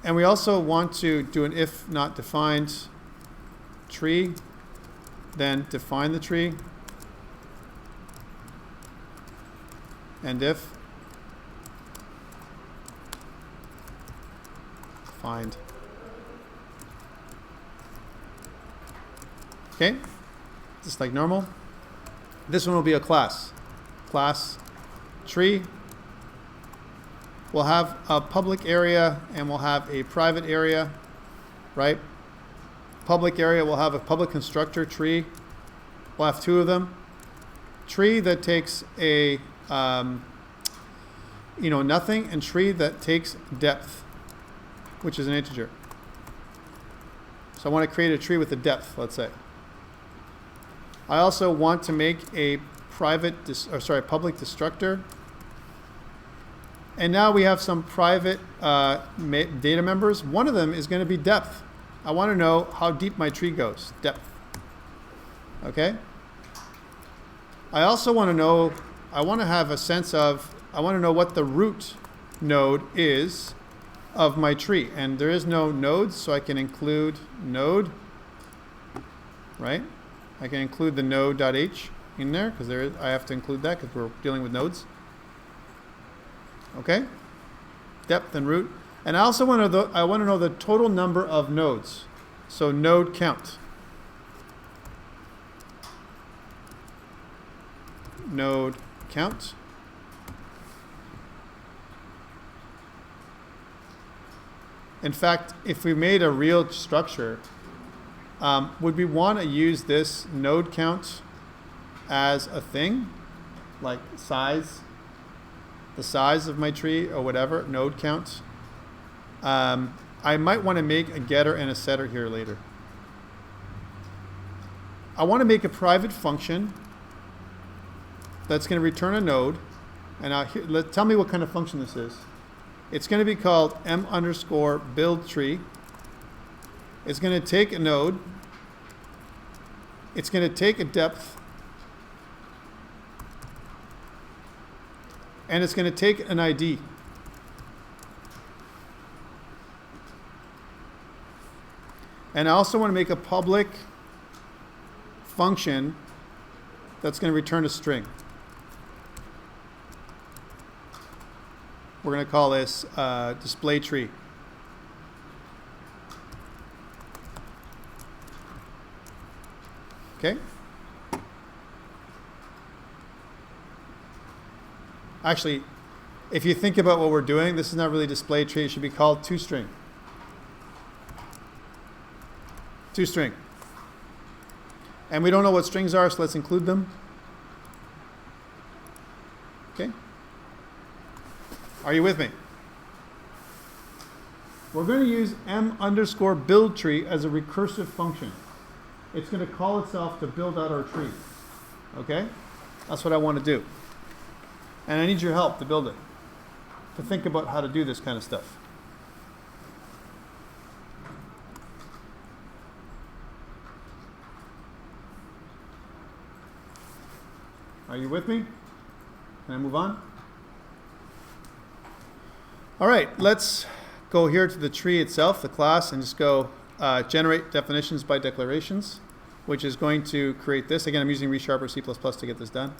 Speaker 1: And we also want to do an if not defined tree, then define the tree, and if find. Okay, just like normal. This one will be a class. Class tree. We'll have a public area and we'll have a private area, right? Public area, we'll have a public constructor tree. We'll have 2 of them. Tree that takes a, nothing, and tree that takes depth, which is an integer. So I want to create a tree with a depth, let's say. I also want to make a public destructor. And now we have some private data members. One of them is going to be depth. I want to know how deep my tree goes, depth. Okay? I also want to know, I want to have a sense of, I want to know what the root node is of my tree. And there is no nodes, so I can include node, right? I can include the node.h in there, because I have to include that because we're dealing with nodes. Okay? Depth and root. And I also want to know the total number of nodes. So node count. node count. In fact, if we made a real structure, would we want to use this node count as a thing? Like size, the size of my tree or whatever, node count. I might want to make a getter and a setter here later. I want to make a private function that's going to return a node. And tell me what kind of function this is. It's going to be called m_build_tree. It's going to take a node. It's going to take a depth. And it's going to take an ID. And I also want to make a public function that's going to return a string. We're going to call this display tree. Okay? Actually, if you think about what we're doing, this is not really display tree. It should be called toString. toString. And we don't know what strings are, so let's include them. Okay? Are you with me? We're going to use m_build_tree as a recursive function. It's going to call itself to build out our tree. Okay? That's what I want to do. And I need your help to build it, to think about how to do this kind of stuff. Are you with me? Can I move on? All right, let's go here to the tree itself, the class, and just go generate definitions by declarations, which is going to create this. Again, I'm using R# or C++ to get this done.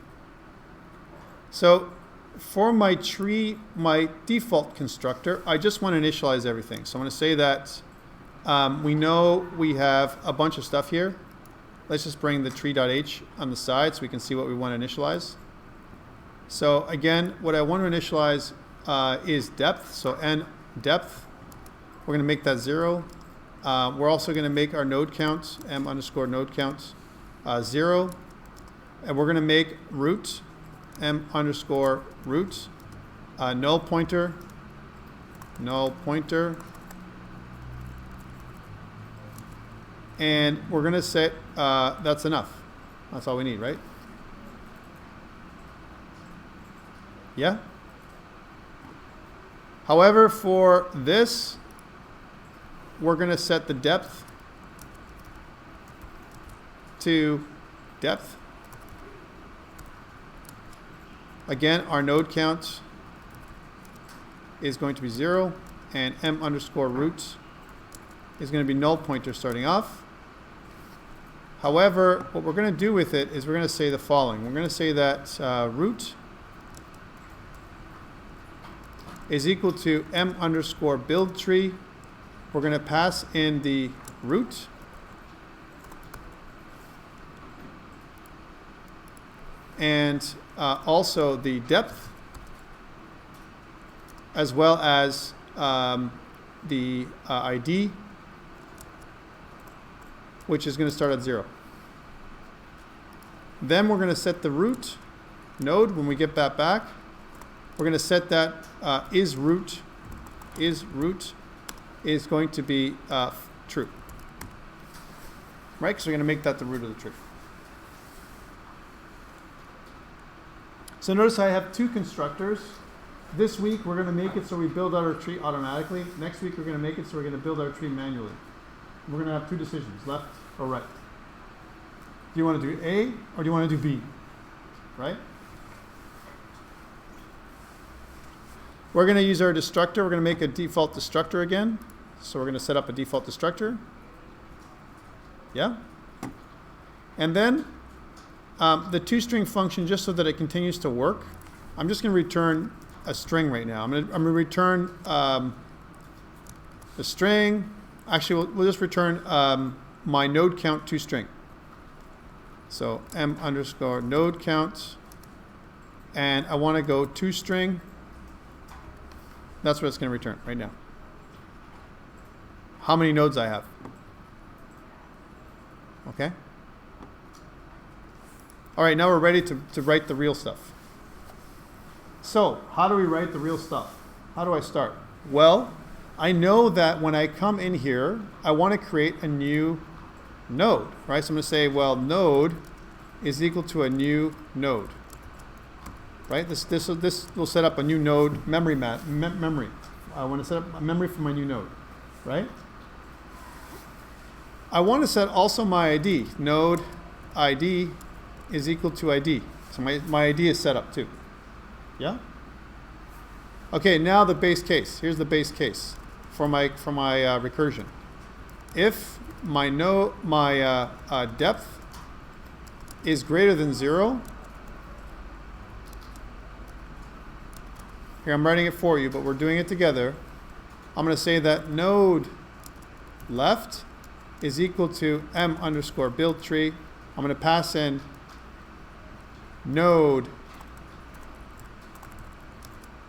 Speaker 1: So for my tree, my default constructor, I just want to initialize everything. So I'm going to say that we know we have a bunch of stuff here. Let's just bring the tree.h on the side so we can see what we want to initialize. So again, what I want to initialize is depth. So n depth, we're going to make that 0. We're also going to make our node count, m_node count, 0. And we're going to make root, m_root, null pointer, and we're going to set, that's enough. That's all we need, right? Yeah? However, for this, we're going to set the depth to depth. Again, our node count is going to be 0, and m_root is going to be null pointer starting off. However, what we're going to do with it is we're going to say the following. We're going to say that root is equal to m_build tree. We're going to pass in the root and also the depth, as well as the ID, which is going to start at 0. Then we're going to set the root node when we get that back. We're going to set that isRoot is going to be true. Right? Because we're going to make that the root of the tree. So notice I have two constructors. This week we're going to make it so we build out our tree automatically. Next week we're going to make it so we're going to build our tree manually. We're going to have two decisions, left or right. Do you want to do A or do you want to do B? Right? We're going to use our destructor. We're going to make a default destructor again. So we're going to set up a default destructor. Yeah? And then the toString function, just so that it continues to work, I'm just going to return a string right now. I'm going to return the string. Actually, we'll just return my node count toString. So m_node count and I want to go toString. That's what it's going to return right now. How many nodes I have. Okay? All right, now we're ready to write the real stuff. So, how do we write the real stuff? How do I start? Well, I know that when I come in here, I want to create a new node, right? So I'm going to say, well, node is equal to a new node, right? This will set up a new node memory. I want to set up a memory for my new node, right? I want to set also my ID. Node ID is equal to ID. So my ID is set up too. Yeah? Okay, now the base case. Here's the base case for my recursion. If my depth is greater than 0, here I'm writing it for you, but we're doing it together. I'm going to say that node left is equal to m underscore build tree. I'm going to pass in node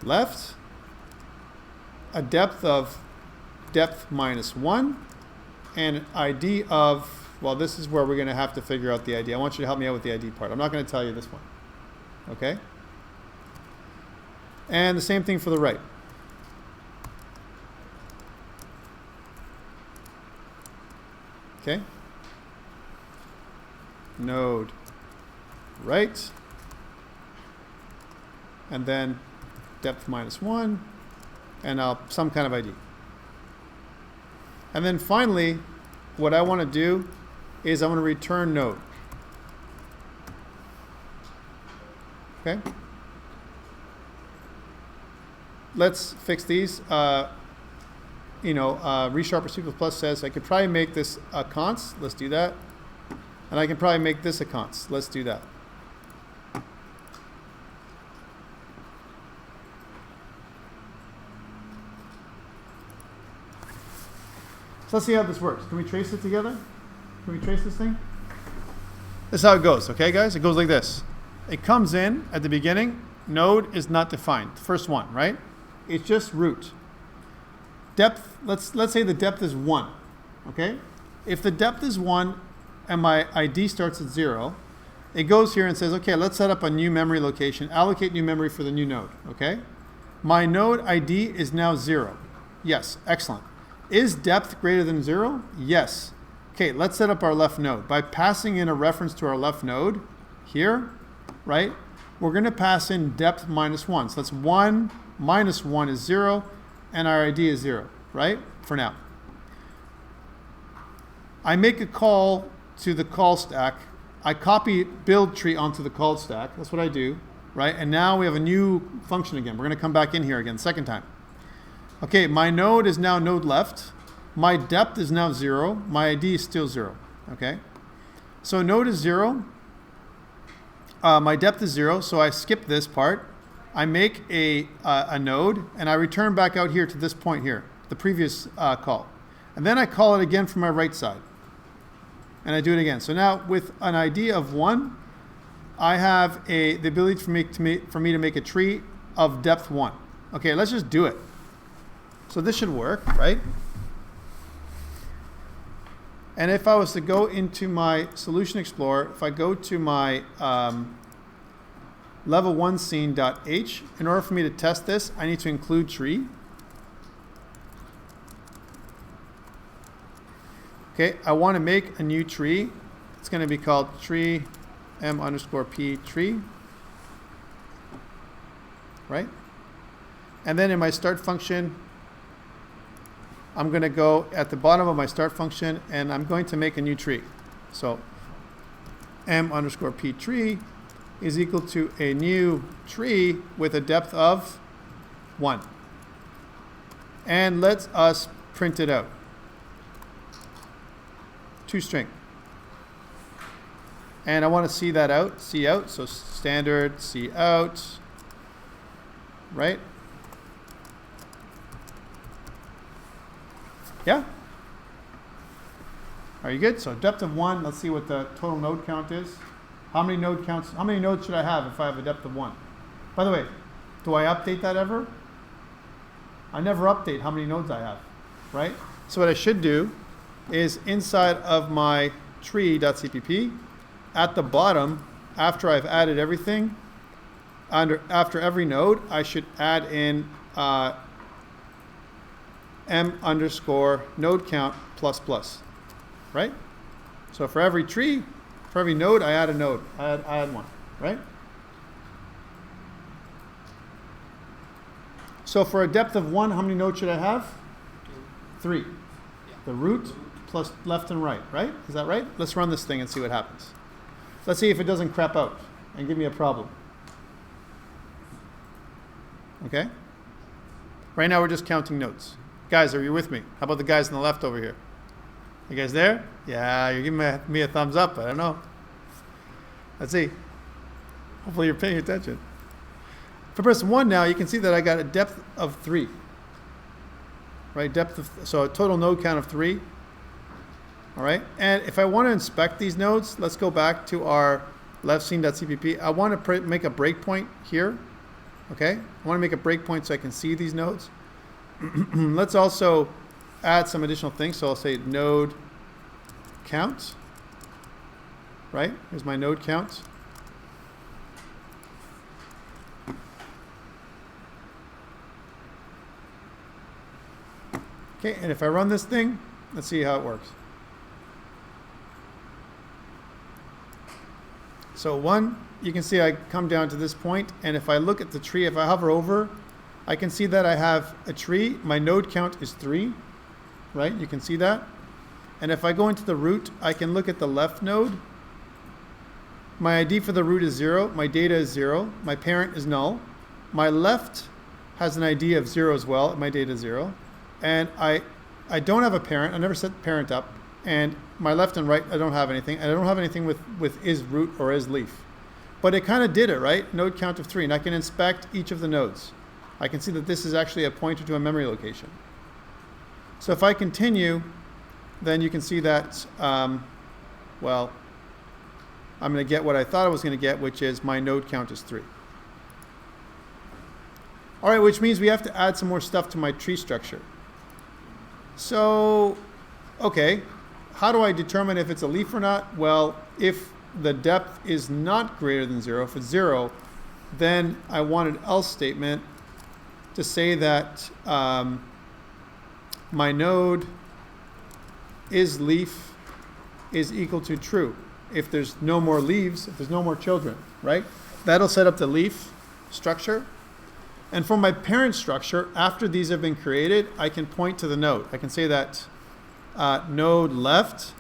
Speaker 1: left, a depth of depth minus 1, and an ID of, well, this is where we're going to have to figure out the ID. I want you to help me out with the ID part. I'm not going to tell you this one. Okay? And the same thing for the right. Okay? Node right, and then depth minus 1, and some kind of ID. And then finally, what I want to do is I want to return node. Okay? Let's fix these. ReSharper C++ says I could probably make this a const. Let's do that. And I can probably make this a const. Let's do that. So let's see how this works. Can we trace it together? Can we trace this thing? This is how it goes, okay, guys? It goes like this. It comes in at the beginning. Node is not defined. The first one, right? It's just root. Depth, let's say the depth is 1, okay? If the depth is 1 and my ID starts at 0, it goes here and says, okay, let's set up a new memory location, allocate new memory for the new node, okay? My node ID is now 0. Yes, excellent. Is depth greater than 0? Yes. Okay, let's set up our left node. By passing in a reference to our left node here, right, we're going to pass in depth minus 1. So that's 1 minus 1 is 0. And our ID is 0, right? For now. I make a call to the call stack. I copy build tree onto the call stack. That's what I do, right? And now we have a new function again. We're going to come back in here again, second time. Okay, my node is now node left. My depth is now 0. My ID is still 0, okay? So node is 0. My depth is 0, so I skip this part. I make a node, and I return back out here to this point here, the previous call. And then I call it again from my right side. And I do it again. So now with an ID of 1, I have the ability for me to make a tree of depth 1. Okay, let's just do it. So this should work, right? And if I was to go into my Solution Explorer, if I go to my level1 scene.h, in order for me to test this, I need to include tree. Okay, I want to make a new tree. It's going to be called tree m underscore p tree, right? And then in my start function, I'm going to go at the bottom of my start function, and I'm going to make a new tree. So m underscore p tree is equal to a new tree with a depth of 1. And let us print it out. ToString. And I want to see that out, see out, so standard see out, right? Yeah? Are you good? So depth of 1, let's see what the total node count is. How many nodes should I have if I have a depth of 1? By the way, do I update that ever? I never update how many nodes I have, right? So what I should do is inside of my tree.cpp, at the bottom, after I've added everything, after every node, I should add in m underscore node count plus plus, right? So for every tree, for every node, I add a node. I add one, right? So for a depth of 1, how many nodes should I have? 3. Yeah. The root plus left and right, right? Is that right? Let's run this thing and see what happens. Let's see if it doesn't crap out and give me a problem. Okay? Right now we're just counting nodes. Guys, are you with me? How about the guys on the left over here? You guys there? Yeah, you're giving me a thumbs up. I don't know. Let's see. Hopefully you're paying attention. For person 1 now, you can see that I got a depth of 3. Right? So a total node count of 3. All right? And if I want to inspect these nodes, let's go back to our left-scene.cpp. I want to make a breakpoint here. Okay? I want to make a breakpoint so I can see these nodes. Let's also add some additional things. So I'll say node count. Right? Here's my node count. Okay, and if I run this thing, let's see how it works. So 1, you can see I come down to this point, and if I look at the tree, if I hover over, I can see that I have a tree. My node count is 3, right? You can see that. And if I go into the root, I can look at the left node. My ID for the root is 0. My data is 0. My parent is null. My left has an ID of 0 as well. My data is 0. And I don't have a parent. I never set parent up. And my left and right, I don't have anything. And I don't have anything with is root or is leaf. But it kind of did it, right? Node count of 3. And I can inspect each of the nodes. I can see that this is actually a pointer to a memory location. So if I continue, then you can see that, well, I'm going to get what I thought I was going to get, which is my node count is 3. All right, which means we have to add some more stuff to my tree structure. So, okay, how do I determine if it's a leaf or not? Well, if the depth is not greater than 0, if it's 0, then I want an else statement to say that my node is leaf is equal to true. If there's no more leaves, if there's no more children, right? That'll set up the leaf structure. And for my parent structure, after these have been created, I can point to the node. I can say that node left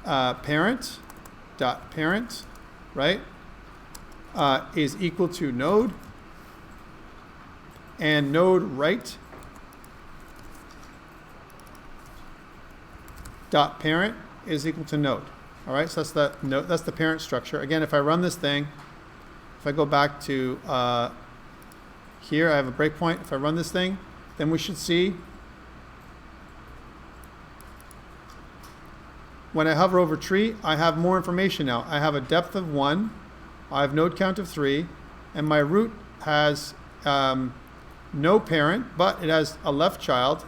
Speaker 1: parent dot parent, right, is equal to node, and node right dot parent is equal to node. All right, so that's the parent structure. Again, if I run this thing, if I go back to here, I have a breakpoint. If I run this thing, then we should see when I hover over tree, I have more information now. I have a depth of 1, I have node count of 3, and my root has no parent, but it has a left child.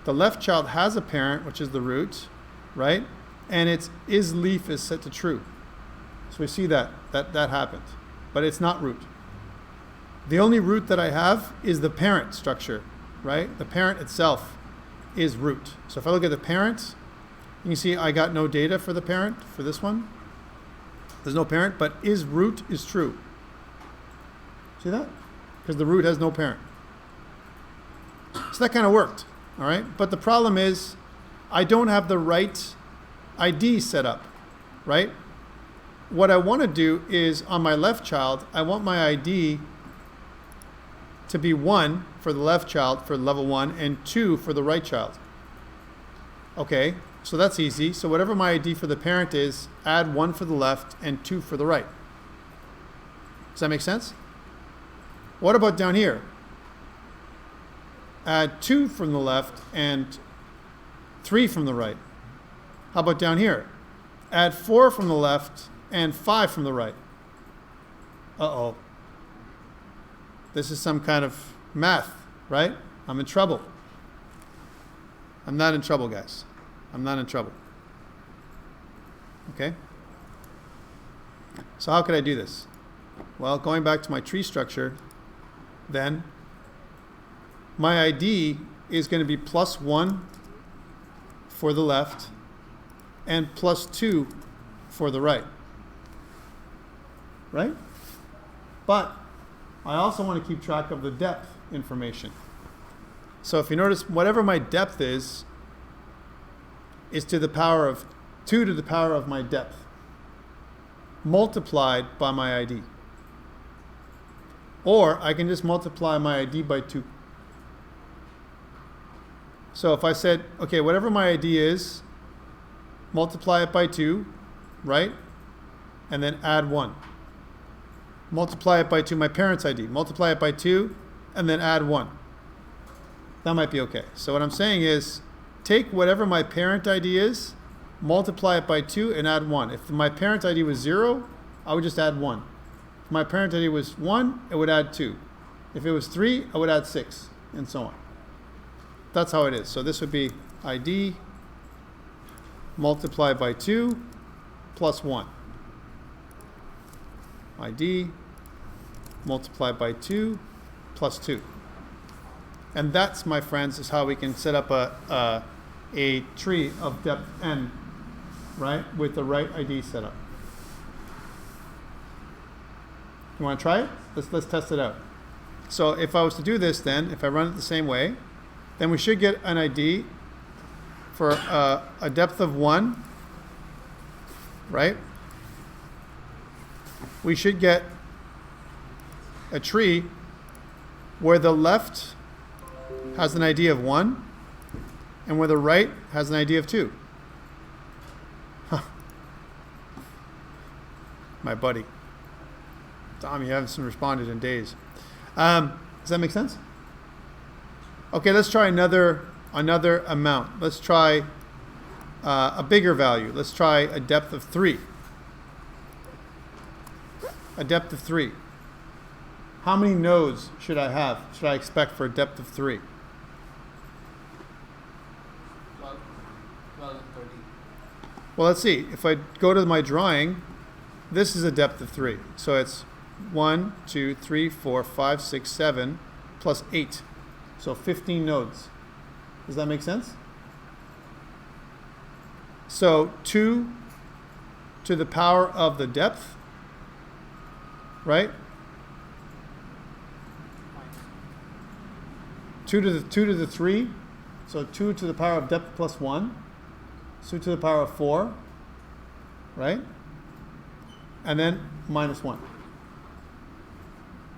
Speaker 1: The left child has a parent, which is the root, right? And its is leaf is set to true. So we see that happened. But it's not root. The only root that I have is the parent structure, right? The parent itself is root. So if I look at the parent, you can see I got no data for the parent for this one. There's no parent, but is root is true. See that? Because the root has no parent. So that kind of worked, all right? But the problem is I don't have the right ID set up, right? What I want to do is on my left child, I want my ID to be 1 for the left child for level 1 and 2 for the right child. Okay, so that's easy. So whatever my ID for the parent is, add 1 for the left and 2 for the right. Does that make sense? What about down here? Add 2 from the left and 3 from the right. How about down here? Add 4 from the left and 5 from the right. Uh-oh. This is some kind of math, right? I'm in trouble. I'm not in trouble, guys. I'm not in trouble. Okay? So how could I do this? Well, going back to my tree structure, then my ID is going to be +1 for the left and +2 for the right. Right? But I also want to keep track of the depth information. So if you notice, whatever my depth is to the power of 2 to the power of my depth multiplied by my ID. Or I can just multiply my ID by 2. So if I said, okay, whatever my ID is, multiply it by 2, right? And then add 1. Multiply it by 2, my parent's ID. Multiply it by 2, and then add 1. That might be okay. So what I'm saying is, take whatever my parent ID is, multiply it by 2, and add 1. If my parent ID was 0, I would just add 1. If my parent ID was 1, it would add 2. If it was 3, I would add 6, and so on. That's how it is. So this would be ID multiplied by 2 plus 1. ID multiplied by 2 plus 2. And that's, my friends, is how we can set up a tree of depth n, right, with the right ID setup. You want to try it? Let's test it out. So if I was to do this then, if I run it the same way, then we should get an ID for a depth of 1, right? We should get a tree where the left has an ID of 1 and where the right has an ID of 2. Huh. My buddy. Tom, you haven't responded in days. Does that make sense? Okay, let's try another amount. Let's try a bigger value. Let's try a depth of 3. A depth of 3. How many nodes should I expect for a depth of 3?
Speaker 2: 12 and 30.
Speaker 1: Well, let's see. If I go to my drawing, this is a depth of 3. So it's 1, 2, 3, 4, 5, 6, 7, plus 8. So 15 nodes. Does that make sense? So 2 to the power of the depth, right? 2 to the 3. So 2 to the power of depth plus 1. 2 to the power of 4, right? And then minus 1.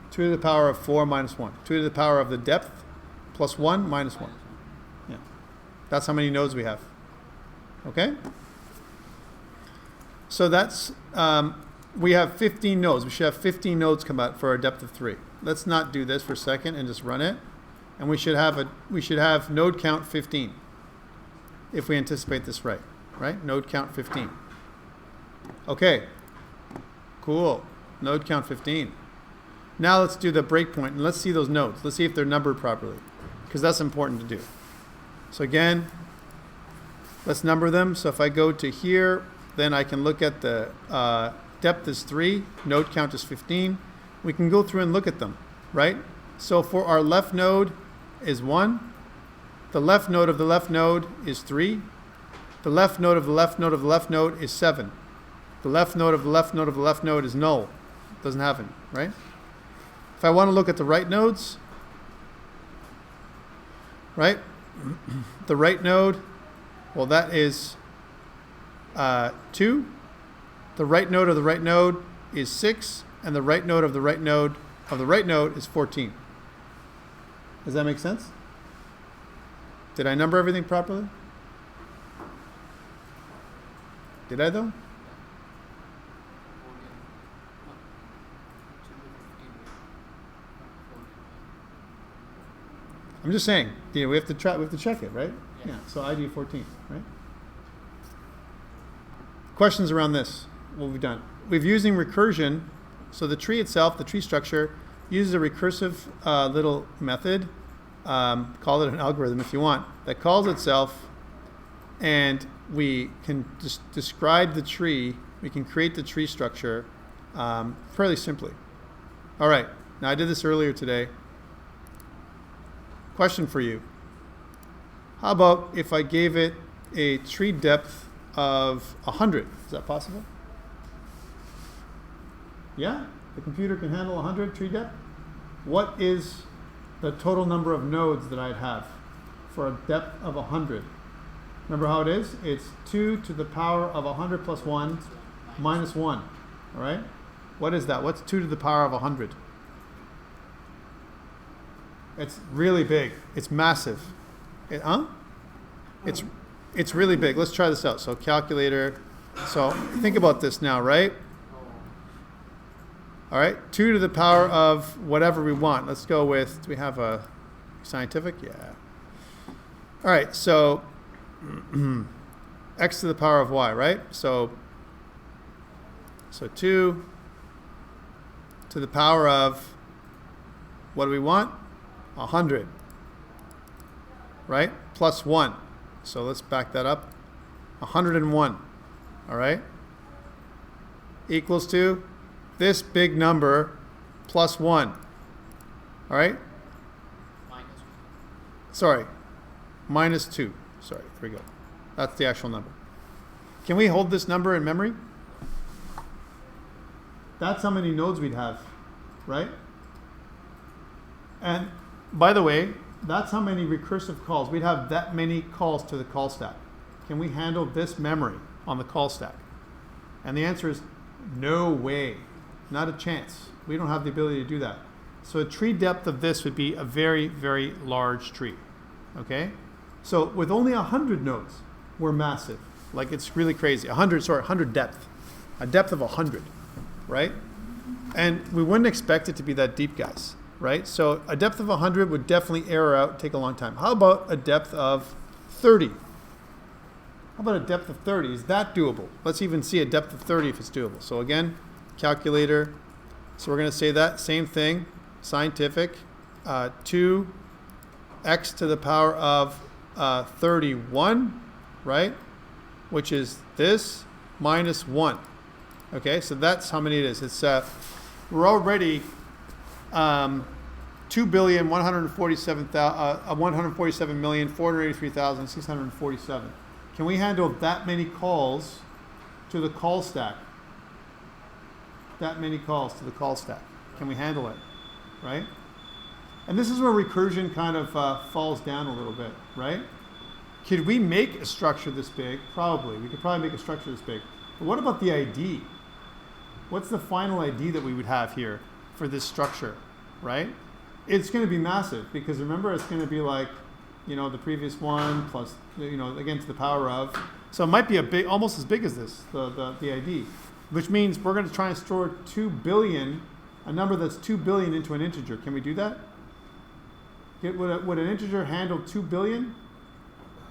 Speaker 1: 2 to the power of 4 minus 1. 2 to the power of the depth plus 1 minus 1. Yeah. That's how many nodes we have. Okay? So that's, we have 15 nodes. We should have 15 nodes come out for our depth of 3. Let's not do this for a second and just run it. And we should have node count 15 if we anticipate this right? Node count 15. Okay. Cool. Node count 15. Now let's do the breakpoint and let's see those nodes. Let's see if they're numbered properly, because that's important to do. So again, let's number them. So if I go to here, then I can look at the depth is 3, node count is 15. We can go through and look at them, right? So for our left node is 1. The left node of the left node is 3. The left node of the left node of the left node is 7. The left node of the left node of the left node is null. Doesn't have it, right? If I want to look at the right nodes, right? The right node, well, that is 2. The right node of the right node is 6. And the right node of the right node of the right node is 14. Does that make sense? Did I number everything properly? Did I though? I'm just saying, we have to check it, right? Yeah. So ID 14, right? Questions around this? What we've done? We've using recursion So the tree itself, the tree structure, uses a recursive little method, call it an algorithm if you want, that calls itself, and we can just describe the tree, we can create the tree structure fairly simply. All right, now I did this earlier today. Question for you. How about if I gave it a tree depth of 100? Is that possible? Yeah? The computer can handle 100 tree depth? What is the total number of nodes that I'd have for a depth of 100? Remember how it is? It's 2 to the power of 100 plus 1 minus 1. All right? What is that? What's 2 to the power of 100? It's really big. It's massive. It's really big. Let's try this out. So calculator. So think about this now, right? All right, 2 to the power of whatever we want. Let's go with, do we have a scientific? Yeah. All right, so x to the power of y, right? So 2 to the power of, what do we want? 100, right? Plus 1. So let's back that up. 101, all right? Equals to this big number plus 1. All right? Sorry. Minus 2. Sorry, there we go. That's the actual number. Can we hold this number in memory? That's how many nodes we'd have, right? And by the way, that's how many recursive calls. We'd have that many calls to the call stack. Can we handle this memory on the call stack? And the answer is no way. Not a chance. We don't have the ability to do that. So a tree depth of this would be a very, very large tree. Okay? So with only 100 nodes, we're massive. Like it's really crazy. 100 depth. A depth of 100, right? And we wouldn't expect it to be that deep, guys, right? So a depth of 100 would definitely error out, take a long time. How about a depth of 30? How about a depth of 30? Is that doable? Let's even see a depth of 30 if it's doable. So again, calculator. So we're going to say that same thing, scientific, 2x to the power of 31, right? Which is this minus 1. Okay, so that's how many it is. It's we're already 147,483,647. Can we handle that many calls to the call stack? That many calls to the call stack. Can we handle it, right? And this is where recursion kind of falls down a little bit, right? Could we make a structure this big? Probably. We could probably make a structure this big. But what about the ID? What's the final ID that we would have here for this structure, right? It's going to be massive because remember it's going to be like, you know, the previous one plus, you know, again to the power of. So it might be a big, almost as big as this, the ID. Which means we're going to try and store 2 billion, a number that's 2 billion into an integer. Can we do that? Would an integer handle 2 billion?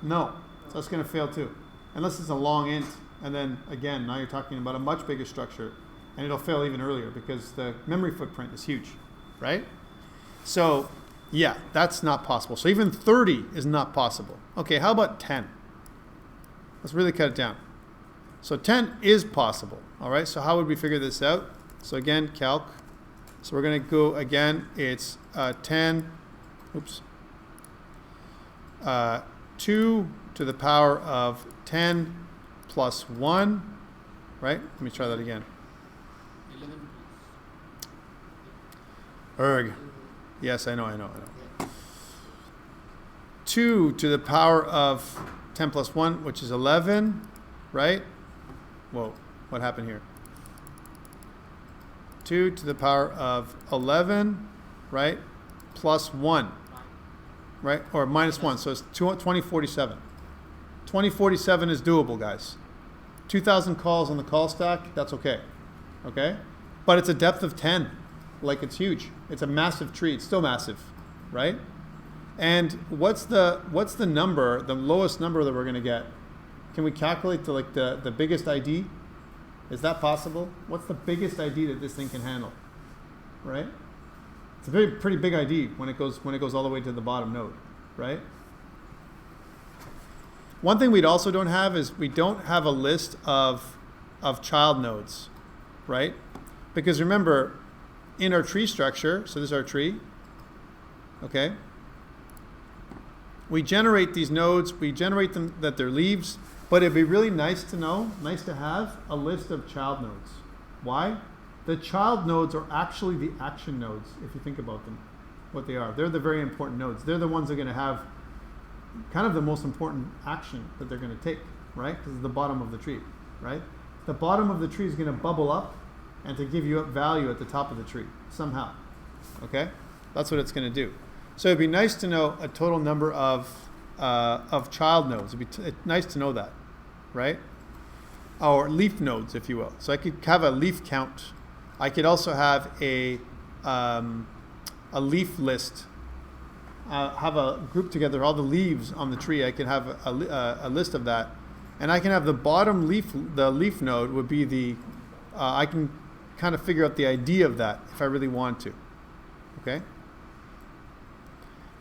Speaker 1: No. So that's going to fail too. Unless it's a long int. And then, again, now you're talking about a much bigger structure. And it'll fail even earlier because the memory footprint is huge, right? So, yeah, that's not possible. So even 30 is not possible. Okay, how about 10? Let's really cut it down. So 10 is possible. All right, so how would we figure this out? So again, calc. So we're going to go again. It's 10, 2 to the power of 10 plus 1, right? Let me try that again. 11. Yes, I know. 2 to the power of 10 plus 1, which is 11, right? Whoa, what happened here? 2 to the power of 11, right? Plus 1, right? Or minus 1, so it's 2047. 2047 is doable, guys. 2,000 calls on the call stack, that's okay. Okay? But it's a depth of 10. Like, it's huge. It's a massive tree. It's still massive, right? And what's the number, the lowest number that we're going to get? Can we calculate the biggest ID? Is that possible? What's the biggest ID that this thing can handle? Right? It's a pretty big ID when it goes all the way to the bottom node, right? One thing we also don't have is we don't have a list of child nodes, right? Because remember, in our tree structure, so this is our tree, okay? We generate these nodes, we generate them that they're leaves, but it'd be really nice to know, nice to have a list of child nodes. Why? The child nodes are actually the action nodes, if you think about them, what they are. They're the very important nodes. They're the ones that are going to have kind of the most important action that they're going to take, right? This is the bottom of the tree, right? The bottom of the tree is going to bubble up and to give you up value at the top of the tree, somehow, okay? That's what it's going to do. So it'd be nice to know a total number of child nodes. It'd be nice to know that, right? Or leaf nodes, if you will. So I could have a leaf count. I could also have a leaf list. Have a group together all the leaves on the tree. I can have a list of that, and I can have the bottom leaf. The leaf node would be the. I can kind of figure out the idea of that if I really want to. Okay.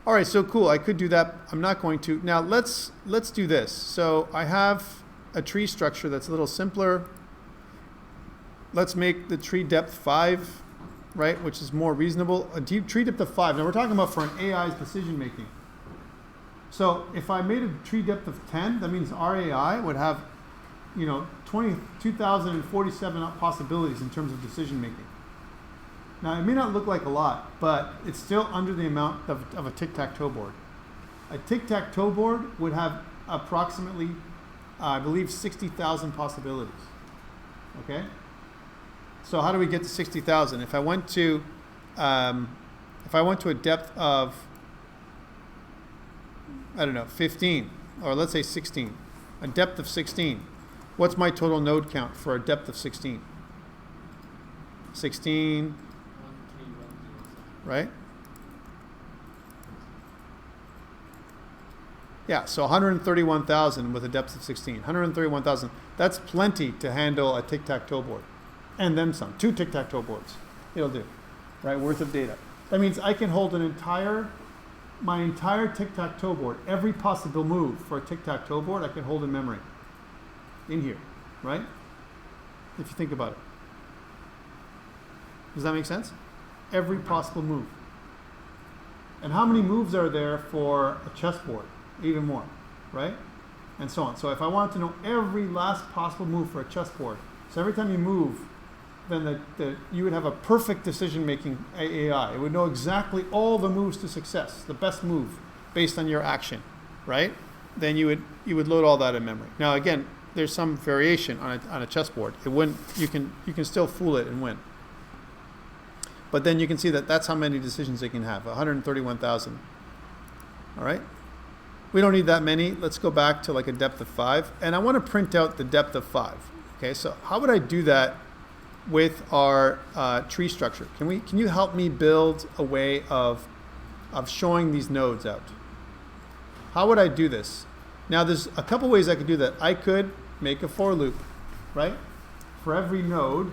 Speaker 1: All right. So cool. I could do that. I'm not going to. Now let's do this. So I have a tree structure that's a little simpler. Let's make the tree depth 5, right, which is more reasonable. A deep tree depth of 5. Now we're talking about for an AI's decision making. So if I made a tree depth of 10, that means our AI would have, 22,047 possibilities in terms of decision making. Now it may not look like a lot, but it's still under the amount of a tic-tac-toe board. A tic-tac-toe board would have approximately, I believe, 60,000 possibilities. Okay? So how do we get to 60,000? If I went to a depth of, 15, or let's say 16, a depth of 16, what's my total node count for a depth of 16? 16, right? Yeah, so 131,000 with a depth of 16. 131,000. That's plenty to handle a tic-tac-toe board. And then some. 2 tic-tac-toe boards. It'll do. Right? Worth of data. That means I can hold my entire tic-tac-toe board, every possible move for a tic-tac-toe board, I can hold in memory. In here. Right? If you think about it. Does that make sense? Every possible move. And how many moves are there for a chessboard? Even more. Right? And so on. So if I wanted to know every last possible move for a chessboard, so every time you move, then you would have a perfect decision-making AI. It would know exactly all the moves to success, the best move based on your action, right? Then you would load all that in memory. Now again, there's some variation on a chessboard. It wouldn't. You can still fool it and win. But then you can see that that's how many decisions it can have. 131,000. All right. We don't need that many. Let's go back to like a depth of 5, and I want to print out the depth of 5. Okay. So how would I do that with our tree structure? Can you help me build a way of showing these nodes out? How would I do this? Now there's a couple ways I could do that. I could make a for loop, right? For every node,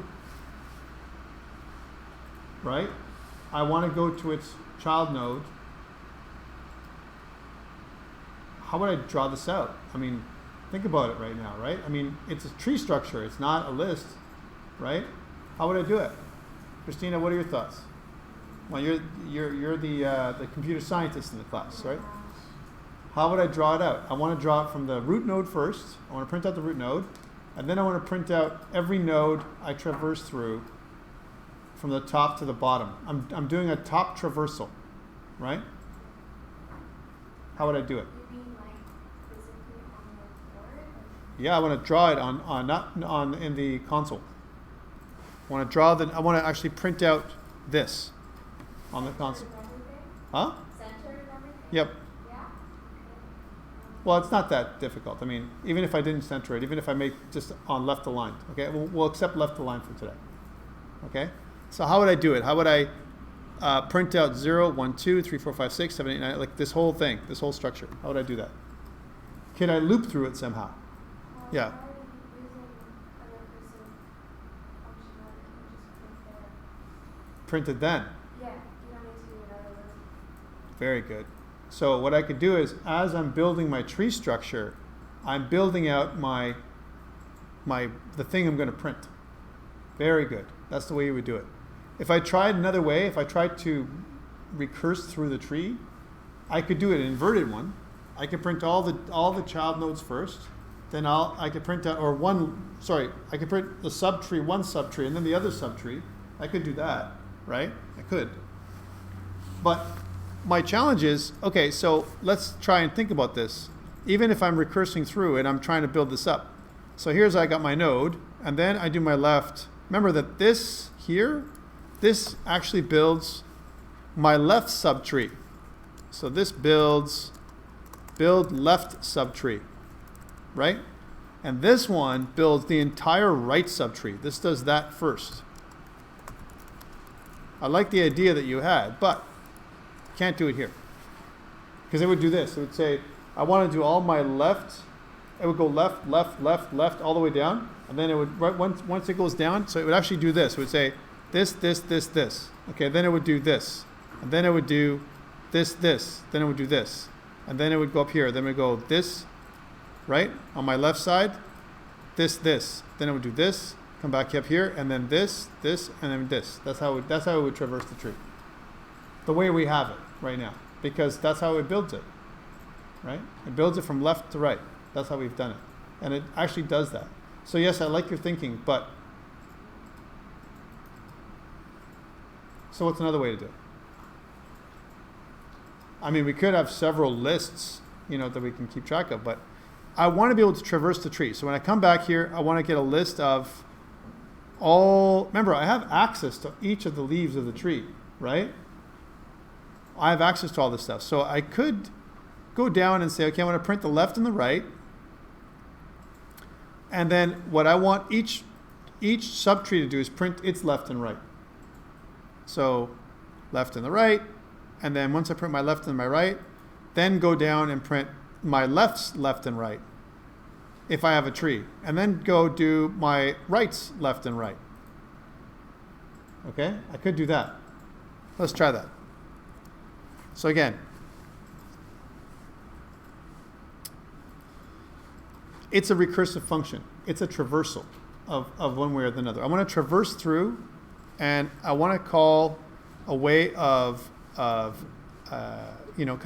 Speaker 1: right? I want to go to its child node. How would I draw this out? I mean, think about it right now, right? I mean, it's a tree structure. It's not a list, right? How would I do it? Christina, what are your thoughts? Well, you're the computer scientist in the class, right? How would I draw it out? I want to draw it from the root node first. I want to print out the root node. And then I want to print out every node I traverse through from the top to the bottom. I'm doing a top traversal, right? How would I do it?
Speaker 3: You mean like physically on the board?
Speaker 1: Yeah, I want to draw it not in the console. I want to actually print out this on the console. Huh?
Speaker 3: Centered and everything?
Speaker 1: Yep.
Speaker 3: Yeah.
Speaker 1: Well, it's not that difficult. I mean, even if I didn't center it, even if I make just on left aligned, okay, we'll accept left aligned for today. Okay. So how would I do it? How would I print out 0, 1, 2, 3, 4, 5, 6, 7, 8, 9, like this whole thing, this whole structure? How would I do that? Can I loop through it somehow? Yeah. printed then.
Speaker 3: Yeah, you don't need to do another list.
Speaker 1: Very good. So what I could do is, as I'm building my tree structure, I'm building out the thing I'm going to print. Very good. That's the way you would do it. If I tried another way, if I tried to recurse through the tree, I could do an inverted one. I could print all the child nodes first. Then I could print out, I could print the subtree, one subtree, and then the other subtree. I could do that, right? I could. But my challenge is, okay, so let's try and think about this. Even if I'm recursing through and I'm trying to build this up. So here's I got my node, and then I do my left. Remember that this here, this actually builds my left subtree. So this build left subtree, right? And this one builds the entire right subtree. This does that first. I like the idea that you had, but can't do it here. Because it would do this. It would say, I want to do all my left. It would go left, left, left, left, all the way down. And then it would, right once it goes down, so it would actually do this. It would say this, this, this, this. Okay, then it would do this. And then it would do this, this. Then it would do this. And then it would go up here. Then it would go this, right? On my left side, this, this. Then it would do this, come back up here, and then this, this, and then this. That's how it would traverse the tree. The way we have it right now. Because that's how it builds it. Right? It builds it from left to right. That's how we've done it. And it actually does that. So yes, I like your thinking, but so what's another way to do it? I mean, we could have several lists, that we can keep track of, but I want to be able to traverse the tree. So when I come back here, I want to get a list of remember, I have access to each of the leaves of the tree, right? I have access to all this stuff. So I could go down and say, okay, I want to print the left and the right. And then what I want each subtree to do is print its left and right. So left and the right. And then once I print my left and my right, then go down and print my left's left and right, if I have a tree. And then go do my right's left and right. Okay? I could do that. Let's try that. So again, it's a recursive function. It's a traversal of one way or another. I want to traverse through, and I want to call a way of kind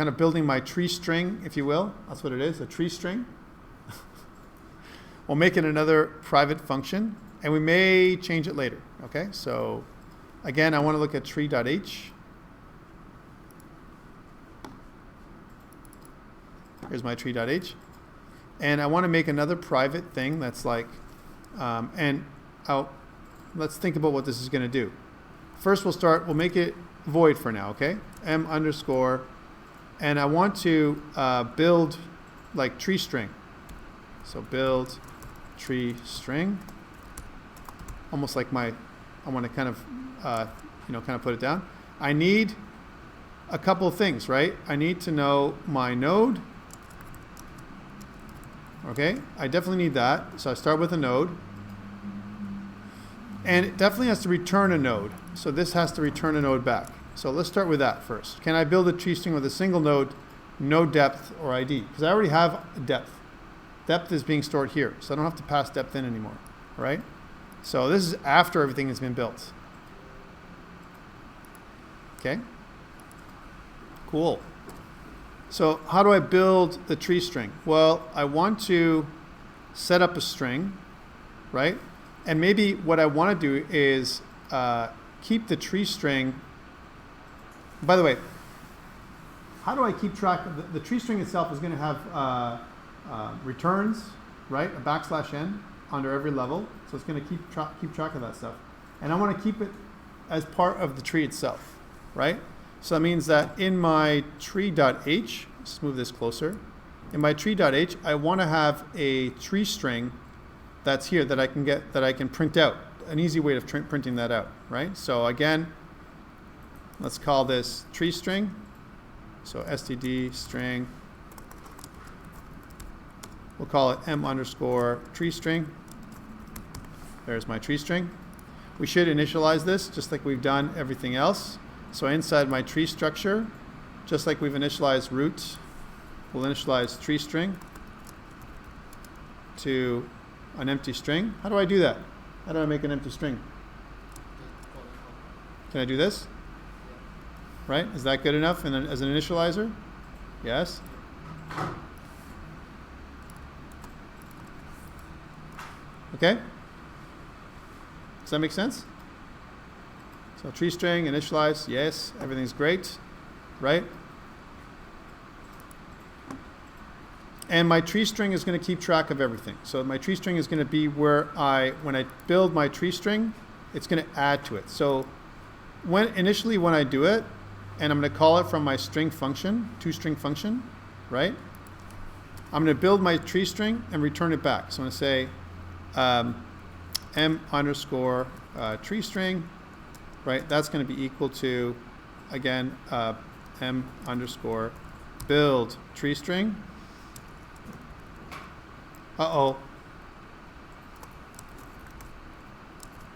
Speaker 1: of building my tree string, if you will. That's what it is, a tree string. We'll make it another private function, and we may change it later. Okay, so again, I want to look at tree.h. Here's my tree.h. And I want to make another private thing that's like, let's think about what this is going to do. First, we'll make it void for now, okay? M underscore, and I want to build like tree string. So build tree string, almost like I want to kind of put it down. I need a couple of things, right? I need to know my node. Okay, I definitely need that. So I start with a node. And it definitely has to return a node. So this has to return a node back. So let's start with that first. Can I build a tree string with a single node, no depth or ID? Because I already have depth. Depth is being stored here, so I don't have to pass depth in anymore. All right? So this is after everything has been built. Okay? Cool. So how do I build the tree string? Well, I want to set up a string, right? And maybe what I want to do is keep the tree string. By the way, how do I keep track of the tree string itself is going to have returns, right? A \n under every level. So it's going to keep track of that stuff. And I want to keep it as part of the tree itself, right? So that means that in my tree.h, let's move this closer. In my tree.h, I want to have a tree string that's here that I can print out. An easy way of printing that out, right? So again, let's call this tree string. So std string. We'll call it m underscore tree string. There's my tree string. we should initialize this just like we've done everything else. So inside my tree structure, just like we've initialized root, we'll initialize tree string to an empty string. How do I do that? How do I make an empty string? Can I do this? Right? Is that good enough as an initializer? Yes? Okay? Does that make sense? So tree string, initialize, yes, everything's great, right? And my tree string is going to keep track of everything. So my tree string is going to be where when I build my tree string, it's going to add to it. So initially when I do it, and I'm going to call it from my string function, toString function, right? I'm going to build my tree string and return it back. So I'm going to say m underscore tree string, right? That's going to be equal to, again, m underscore build tree string. Uh-oh.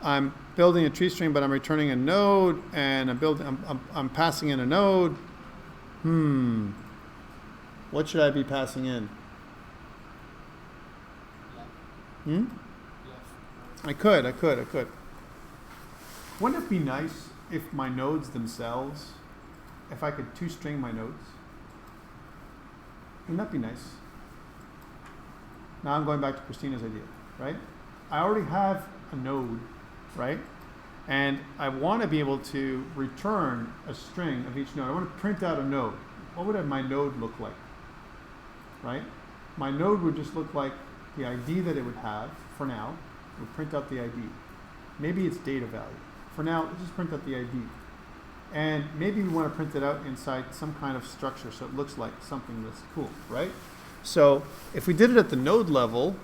Speaker 1: I'm building a tree string, but I'm returning a node, and I'm passing in a node. What should I be passing in? I could. Wouldn't it be nice if my nodes themselves, if I could toString my nodes? Wouldn't that be nice? Now I'm going back to Christina's idea, right? I already have a node, right? And I want to be able to return a string of each node. I want to print out a node. What would my node look like, right? My node would just look like the ID that it would have for now. It would print out the ID. Maybe it's data value. For now, let's just print out the ID. And maybe we want to print it out inside some kind of structure so it looks like something that's cool, right? So if we did it at the node level,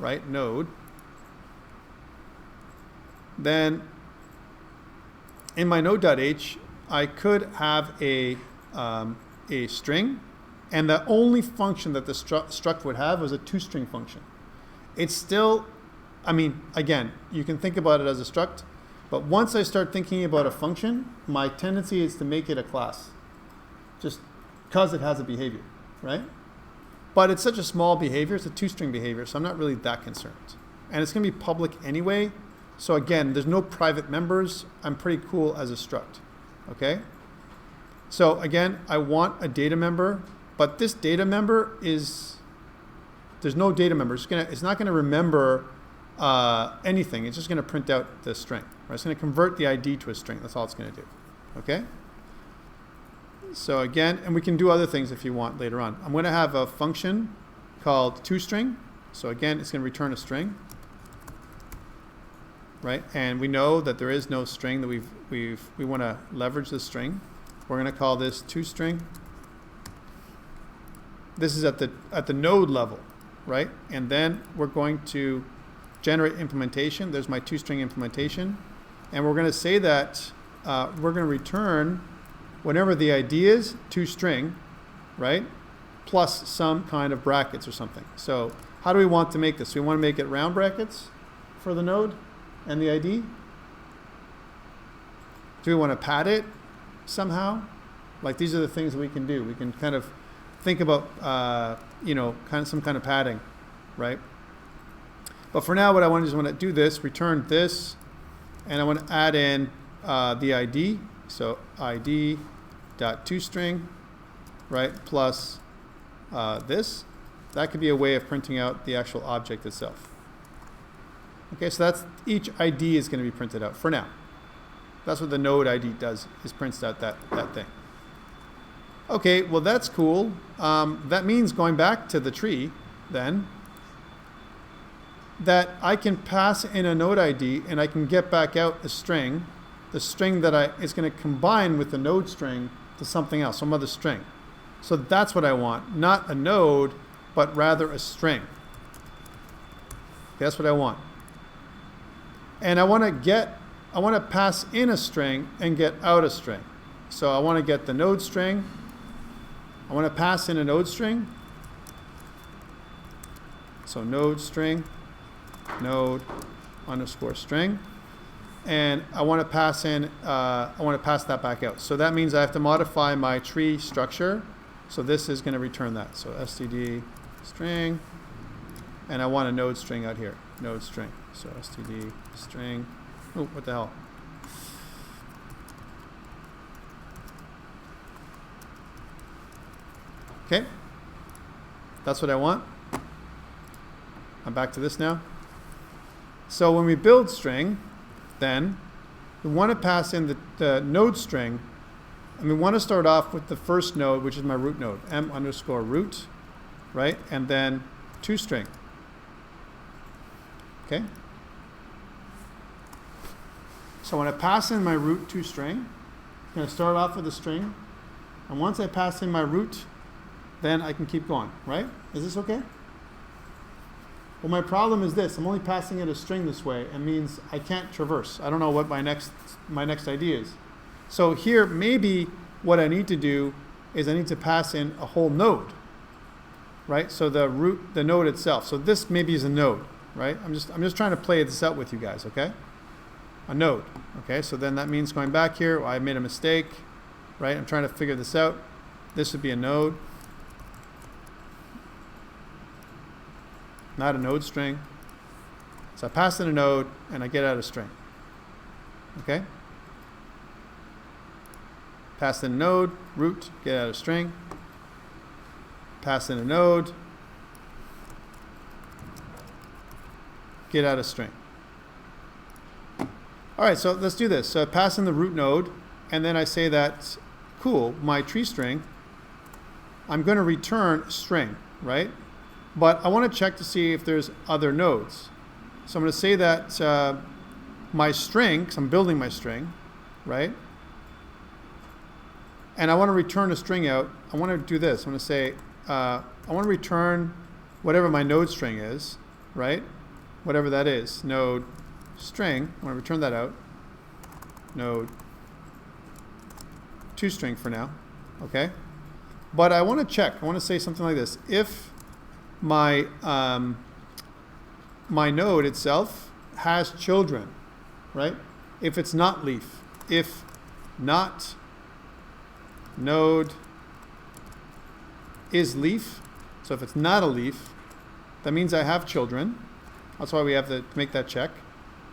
Speaker 1: right, node, then in my node.h, I could have a string, and the only function that the struct would have was a toString function. It's still, I mean, again, you can think about it as a struct, but once I start thinking about a function, my tendency is to make it a class, just because it has a behavior, right? But it's such a small behavior, it's a toString behavior, so I'm not really that concerned. And it's going to be public anyway, so again, there's no private members. I'm pretty cool as a struct, okay? So again, I want a data member, but this data member there's no data member. It's not going to remember anything. It's just going to print out the string. Right? It's going to convert the ID to a string. That's all it's going to do, okay? So again, and we can do other things if you want later on. I'm going to have a function called toString. So again, it's going to return a string, right? And we know that there is no string that we want to leverage this string. We're going to call this toString. This is at the node level, right? And then we're going to generate implementation. There's my toString implementation, and we're going to say that we're going to return whenever the ID is toString, right? Plus some kind of brackets or something. So how do we want to make this? We want to make it round brackets for the node and the ID. Do we want to pad it somehow? Like these are the things that we can do. We can kind of think about, some kind of padding, right? But for now, what I want to do this, return this, and I want to add in the ID. So ID.toString, right, plus this. That could be a way of printing out the actual object itself. Okay, so that's each ID is going to be printed out for now. That's what the node ID does, is prints out that thing. Okay, well that's cool. That means going back to the tree then, that I can pass in a node ID and I can get back out a string, the string that is going to combine with the node string to something else, some other string. So that's what I want, not a node, but rather a string. Okay, that's what I want. And I want to pass in a string and get out a string. So I want to get the node string. I want to pass in a node string. So node string, node underscore string. and I want to pass in, I want to pass that back out. So that means I have to modify my tree structure. So this is going to return that. So std string, and I want a node string out here. Node string. So std string. Oh, what the hell? Okay. That's what I want. I'm back to this now. So when we build string, then we want to pass in the node string, and we want to start off with the first node, which is my root node, m_root, right? And then toString. Okay? So when I pass in my root toString, I'm going to start off with a string, and once I pass in my root, then I can keep going, right? Is this okay? Well, my problem is this. I'm only passing it a string this way. It means I can't traverse. I don't know what my next idea is. So here, maybe what I need to do is I need to pass in a whole node, right? So the node itself. So this maybe is a node, right? I'm just trying to play this out with you guys, okay? A node, okay? So then that means going back here, I made a mistake, right? I'm trying to figure this out. This would be a node. Not a node string. So I pass in a node and I get out a string. Okay? Pass in a node, root, get out a string. Pass in a node, get out a string. All right, so let's do this. So I pass in the root node, and then I say that, cool, my tree string, I'm going to return string, right? But I want to check to see if there's other nodes. So I'm going to say that my string, because I'm building my string, right? And I want to return a string out. I want to do this. I'm going to say, I want to return whatever my node string is, right? Whatever that is, node string. I want to return that out. Node toString for now, okay? But I want to check. I want to say something like this. If my my node itself has children, right? If it's not leaf, if not node is leaf, so if it's not a leaf, that means I have children. That's why we have to make that check,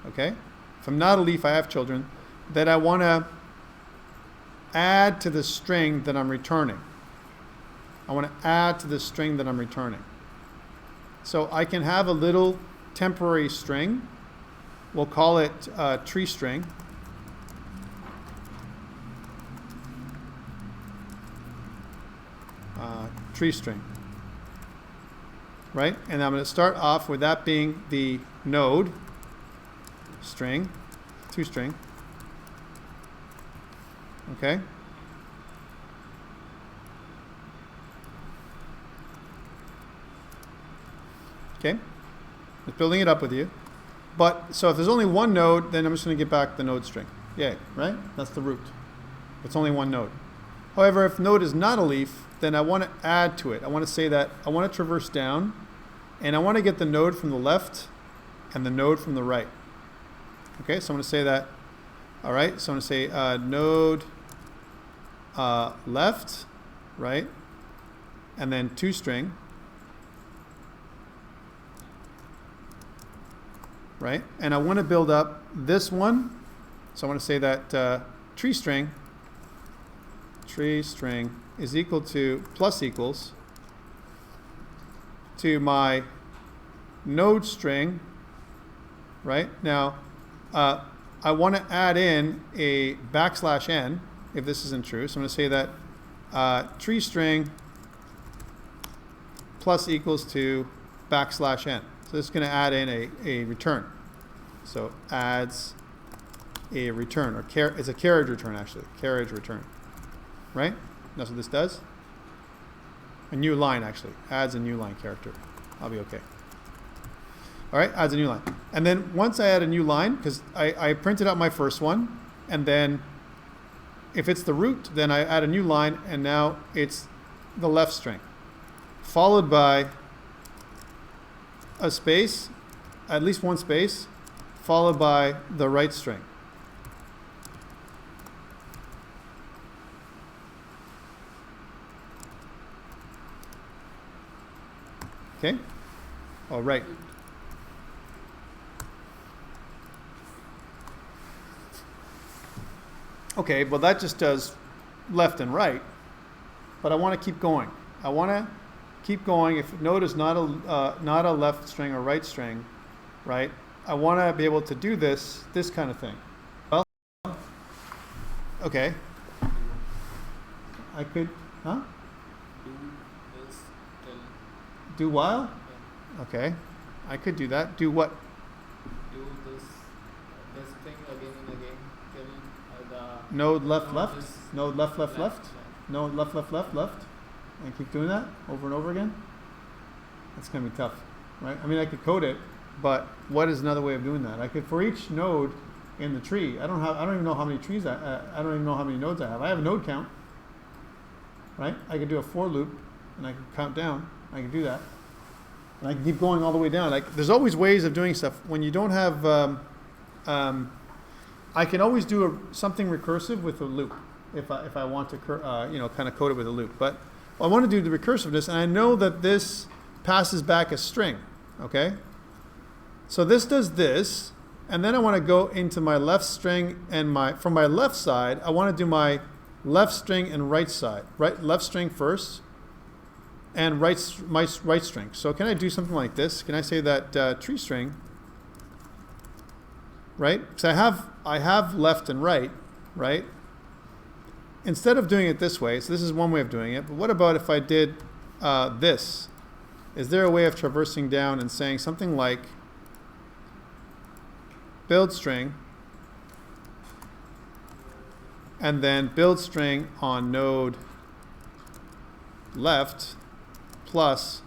Speaker 1: okay? If I'm not a leaf, I have children. Then I want to add to the string that I'm returning. I want to add to the string that I'm returning. So I can have a little temporary string. We'll call it tree string. Tree string. Right? And I'm going to start off with that being the node string, toString. Okay? Okay? Just building it up with you. But, so if there's only one node, then I'm just going to get back the node string. Yay, right? That's the root. It's only one node. However, if node is not a leaf, then I want to add to it. I want to say that I want to traverse down, and I want to get the node from the left and the node from the right. Okay, so I'm going to say that. All right, so I'm going to say node left, right, and then toString, right? And I want to build up this one. So I want to say that tree string is equal to plus equals to my node string, right? Now, I want to add in a \n if this isn't true. So I'm going to say that tree string plus equals to \n. So this is going to add in a return. So adds a return, or it's a carriage return actually, carriage return, right? That's what this does. A new line actually, adds a new line character. I'll be okay. All right, adds a new line. And then once I add a new line, because I printed out my first one, and then if it's the root, then I add a new line, and now it's the left string, followed by a space, at least one space, followed by the right string. Okay? All right. Okay, well that just does left and right, but I want to keep going. I want to keep going. If node is not a left string or right string, right? I want to be able to do this kind of thing. Well, okay. I could, huh?
Speaker 2: Do this till.
Speaker 1: Do while?
Speaker 2: Yeah.
Speaker 1: Okay. I could do that. Do what?
Speaker 2: Do this thing again and again till the.
Speaker 1: Node left,
Speaker 2: node
Speaker 1: left.
Speaker 2: is
Speaker 1: Node left, left, left.
Speaker 2: left.
Speaker 1: Node left, left, left, left. And keep doing that over and over again. That's going to be tough, right? I mean, I could code it, but what is another way of doing that? I could, for each node in the tree, I don't even know how many trees I don't even know how many nodes I have. I have a node count, right? I could do a for loop, and I could count down. I could do that, and I can keep going all the way down. Like, there's always ways of doing stuff when you don't have. I can always do something recursive with a loop if I want to, kind of code it with a loop. But I want to do the recursiveness, and I know that this passes back a string. Okay. So this does this, and then I want to go into my left string and from my left side, I want to do my left string and right side. Right, left string first, and my right string. So can I do something like this? Can I say that tree string? Right? So I have left and right, right? Instead of doing it this way, so this is one way of doing it, but what about if I did this? Is there a way of traversing down and saying something like build string, and then build string on node left plus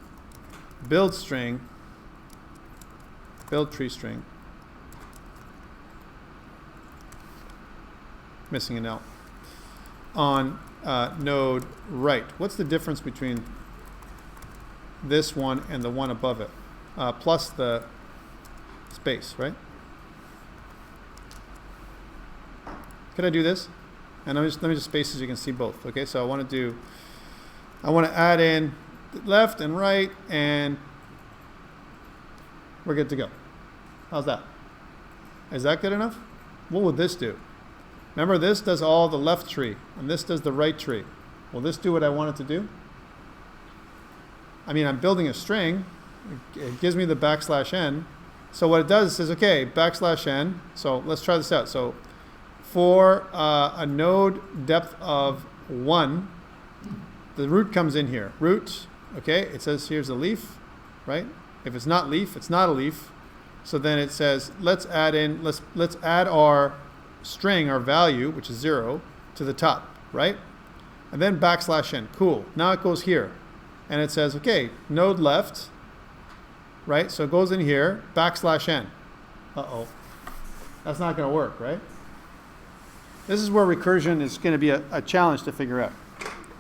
Speaker 1: build string, build tree string, missing an L, on node right? What's the difference between this one and the one above it? Plus the space, right? Could I do this? And let me just space so you can see both. Okay, so I want to add in left and right, and we're good to go. How's that? Is that good enough? What would this do? Remember, this does all the left tree, and this does the right tree. Will this do what I want it to do? I mean, I'm building a string. It gives me the \n. So what it does is says, okay, \n. So let's try this out. So for a node depth of 1, the root comes in here. Root, okay, it says here's a leaf, right? If it's not leaf, it's not a leaf. So then it says, let's add our string, our value, which is 0, to the top, right? And then \n. Cool. Now it goes here. And it says, okay, node left, right? So it goes in here, \n. Uh-oh. That's not going to work, right? This is where recursion is going to be a challenge to figure out.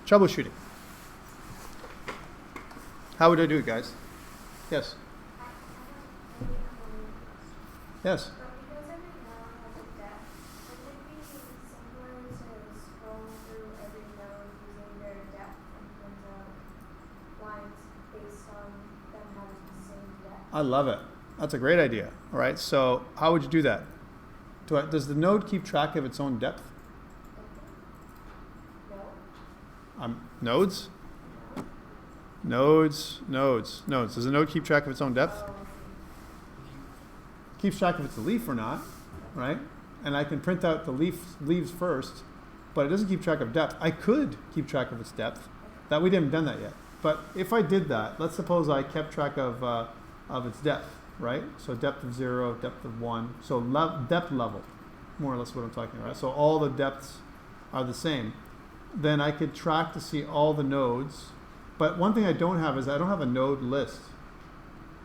Speaker 1: Troubleshooting. How would I do it, guys? Yes? Yes?
Speaker 3: But because every node has a depth, would it be simpler to scroll through every node using their depth and print out lines based on them having the same depth?
Speaker 1: I love it. That's a great idea. All right, so how would you do that? Does the node keep track of its own depth?
Speaker 3: No.
Speaker 1: Nodes? Nodes. Does the node keep track of its own depth? Keeps track if it's a leaf or not, right? And I can print out the leaves first, but it doesn't keep track of depth. I could keep track of its depth. We haven't done that yet. But if I did that, let's suppose I kept track of its depth, right? So depth of 0, depth of 1. So depth level, more or less what I'm talking about. So all the depths are the same. Then I could track to see all the nodes. But one thing I don't have is I don't have a node list.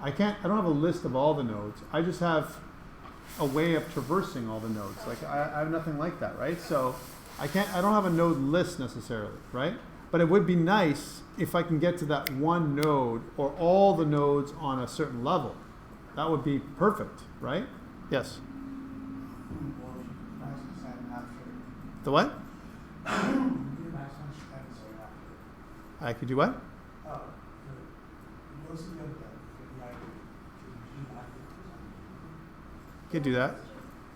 Speaker 1: I don't have a list of all the nodes. I just have a way of traversing all the nodes. Like I have nothing like that, right? So I don't have a node list necessarily, right? But it would be nice if I can get to that one node or all the nodes on a certain level. That would be perfect, right? Yes? The what? I could do what?
Speaker 4: It goes to the other
Speaker 1: You could do that.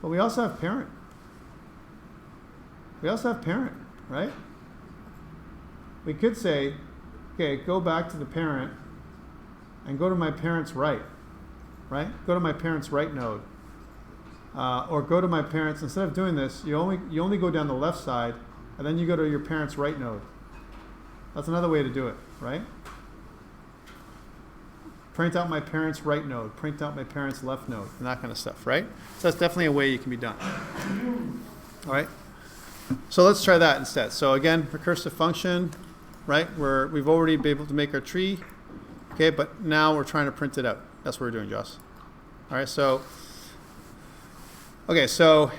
Speaker 1: But we also have parent. We also have parent, right? We could say, okay, go back to the parent and go to my parent's right? Go to my parent's right node. Or go to my parents, instead of doing this, you only go down the left side, and then you go to your parent's right node. That's another way to do it, right? Print out my parent's right node, print out my parent's left node, and that kind of stuff, right? So that's definitely a way you can be done. All right? So let's try that instead. So again, recursive function, right? We've already been able to make our tree, okay, but now we're trying to print it out. That's what we're doing, Joss. All right, so, okay, so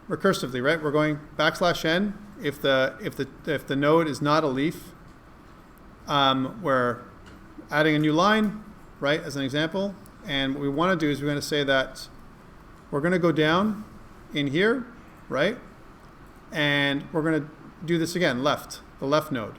Speaker 1: recursively, right? We're going \n if the node is not a leaf. We're adding a new line, right, as an example. And what we want to do is we're going to say that we're going to go down in here, right? And we're going to do this again, the left node.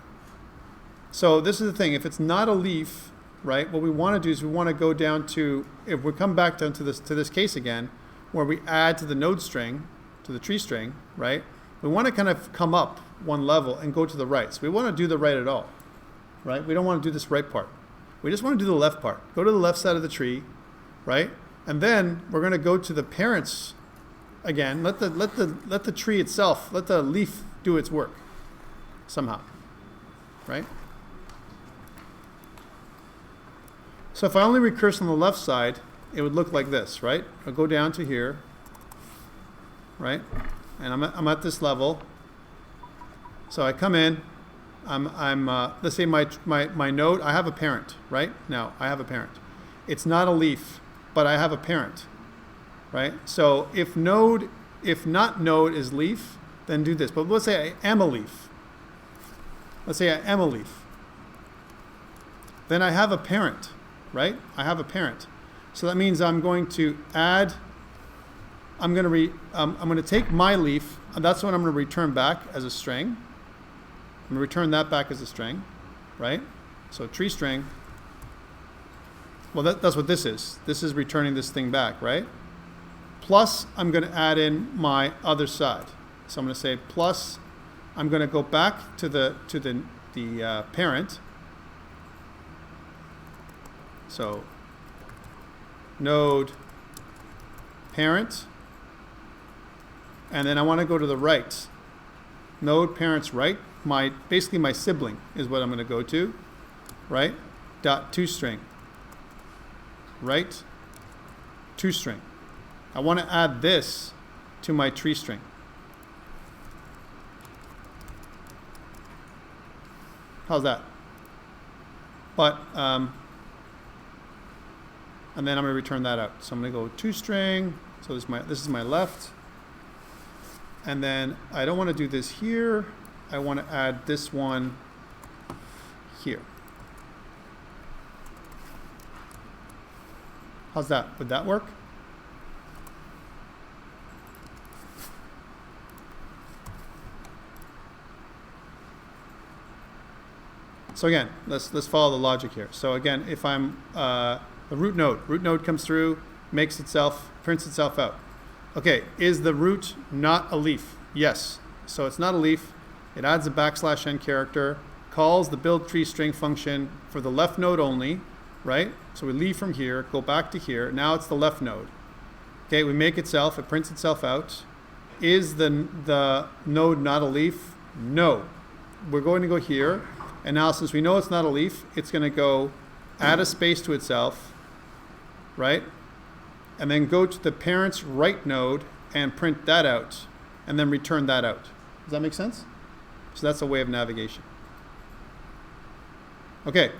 Speaker 1: So this is the thing. If it's not a leaf, right, what we want to do is we want to go down to, if we come back down to this case again, where we add to the node string, to the tree string, right, we want to kind of come up one level and go to the right. So we want to do the right at all, right? We don't want to do this right part. We just want to do the left part. Go to the left side of the tree, right? And then we're going to go to the parents again. Let the tree itself, let the leaf do its work somehow, right? So if I only recurse on the left side, it would look like this, right? I'll go down to here, right? And I'm at this level. So I come in. Let's say my node. I have a parent, right? Now I have a parent. It's not a leaf, but I have a parent, right? So if not node is leaf, then do this. But let's say I am a leaf. Let's say I am a leaf. Then I have a parent, right? I have a parent. So that means I'm going to add. I'm going to take my leaf, and that's what I'm going to return back as a string. I'm going to return that back as a string, right? So tree string. Well, that's what this is. This is returning this thing back, right? Plus, I'm going to add in my other side. So I'm going to say plus. I'm going to go back to the parent. So node parent. And then I want to go to the right. Node parent's right. Basically my sibling is what I'm going to go to, right? Dot toString. Right? toString. I want to add this to my tree string. How's that? But and then I'm going to return that out. So I'm going to go toString. So this is my left. And then I don't want to do this here. I want to add this one here. How's that? Would that work? So again, let's follow the logic here. So again, if I'm the root node comes through, prints itself out. Okay, is the root not a leaf? Yes. So it's not a leaf. It adds a \n character, calls the build tree string function for the left node only, right? So we leave from here, go back to here. Now it's the left node. Okay, we make itself. It prints itself out. Is the node not a leaf? No. We're going to go here. And now since we know it's not a leaf, it's going to go add a space to itself, right? And then go to the parent's right node and print that out, and then return that out. Does that make sense? So that's a way of navigation. Okay,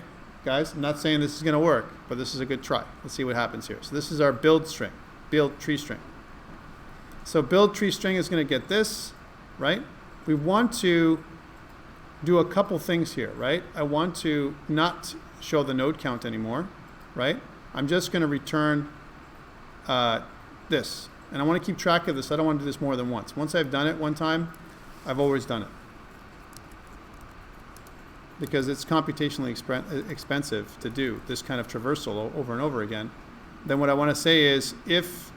Speaker 1: guys, I'm not saying this is going to work, but this is a good try. Let's see what happens here. So this is our build tree string. So build tree string is going to get this, right? We want to do a couple things here, right? I want to not show the node count anymore, right? I'm just going to return this. And I want to keep track of this. I don't want to do this more than once. Once I've done it one time, I've always done it. Because it's computationally expensive to do this kind of traversal over and over again. Then what I want to say is if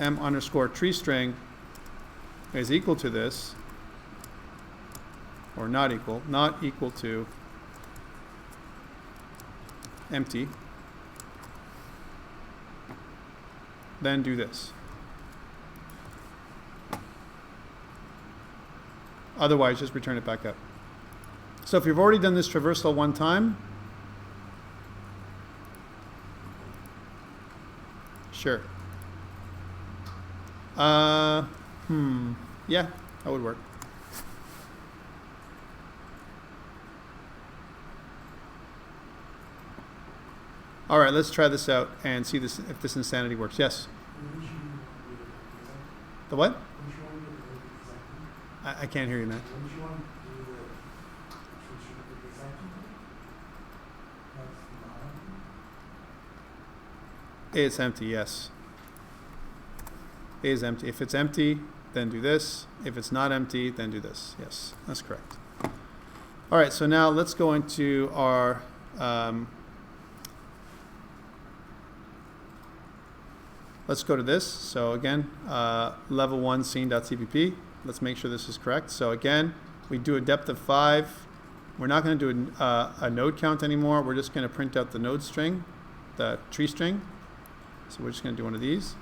Speaker 1: m underscore tree string is equal to this, or not equal to empty, then do this. Otherwise, just return it back up. So if you've already done this traversal one time, sure. Yeah, that would work. All right, let's try this out and see this if this insanity works. Yes. The what? I can't hear you, man. It's empty, yes. It is empty. If it's empty, then do this. If it's not empty, then do this. Yes, that's correct. All right, so now let's go into our let's go to this. So again, level 1 scene.cpp. Let's make sure this is correct. So again, we do a depth of 5. We're not going to do a node count anymore. We're just going to print out the node string, the tree string. So we're just going to do one of these.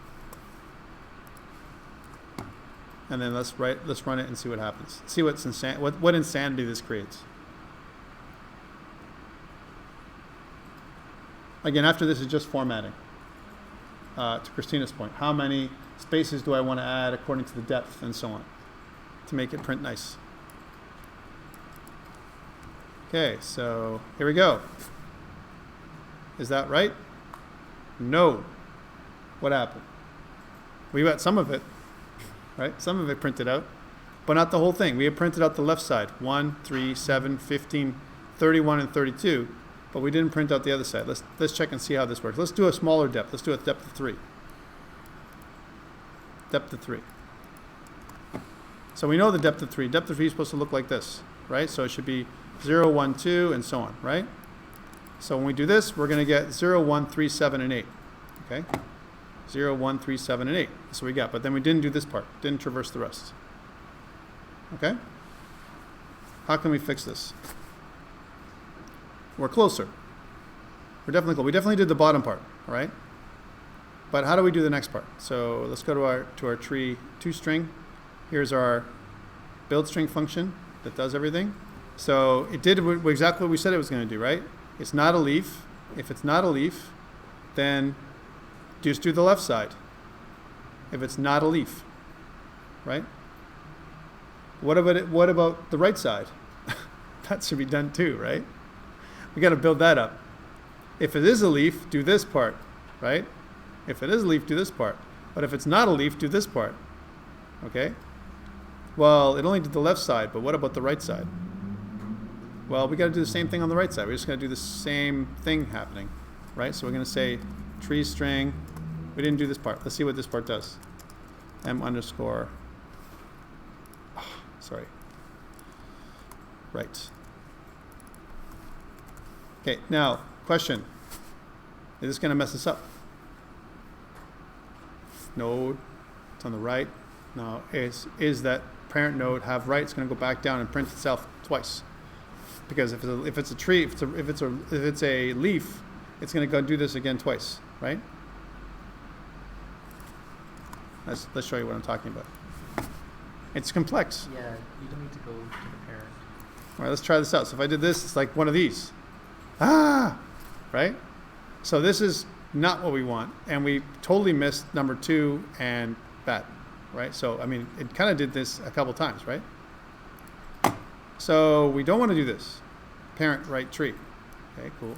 Speaker 1: And then let's run it and see what happens. See what insanity this creates. Again, after this is just formatting. To Christina's point, how many spaces do I want to add according to the depth and so on to make it print nice. Okay, so here we go. Is that right? No. What happened? We got some of it, right? Some of it printed out, but not the whole thing. We have printed out the left side, 1, 3, 7, 15, 31, and 32, but we didn't print out the other side. Let's check and see how this works. Let's do a smaller depth. Let's do a depth of 3. Depth of 3. So we know the depth of 3. Depth of 3 is supposed to look like this, right? So it should be 0, 1, 2, and so on, right? So when we do this, we're going to get 0, 1, 3, 7, and 8. Okay? 0, 1, 3, 7, and 8. That's what we got. But then we didn't do this part. Didn't traverse the rest. Okay? How can we fix this? We're closer. We're definitely close. We definitely did the bottom part, all right? But how do we do the next part? So let's go to our tree toString. Here's our build string function that does everything. So it did exactly what we said it was going to do, right? It's not a leaf. If it's not a leaf, then just do the left side. If it's not a leaf, right? What about the right side? That should be done too, right? We got to build that up. If it is a leaf, do this part, right? If it is a leaf, do this part. But if it's not a leaf, do this part. Okay? Well, it only did the left side, but what about the right side? Well, we got to do the same thing on the right side. We're just going to do the same thing happening, right? So we're going to say tree string. We didn't do this part. Let's see what this part does. M underscore. Sorry. Right. Okay, now, question. Is this going to mess us up? Node, it's on the right. Now, is that parent node have right? It's going to go back down and print itself twice. Because if it's a tree, if it's a leaf, it's going to go do this again twice, right? Let's show you what I'm talking about. It's complex.
Speaker 2: Yeah, you don't need to go to the parent.
Speaker 1: All right, let's try this out. So if I did this, it's like one of these. Right? So this is not what we want, and we totally missed number 2 and that, right? So, I mean, it kind of did this a couple times, right? So we don't want to do this. Parent right tree. Okay, cool.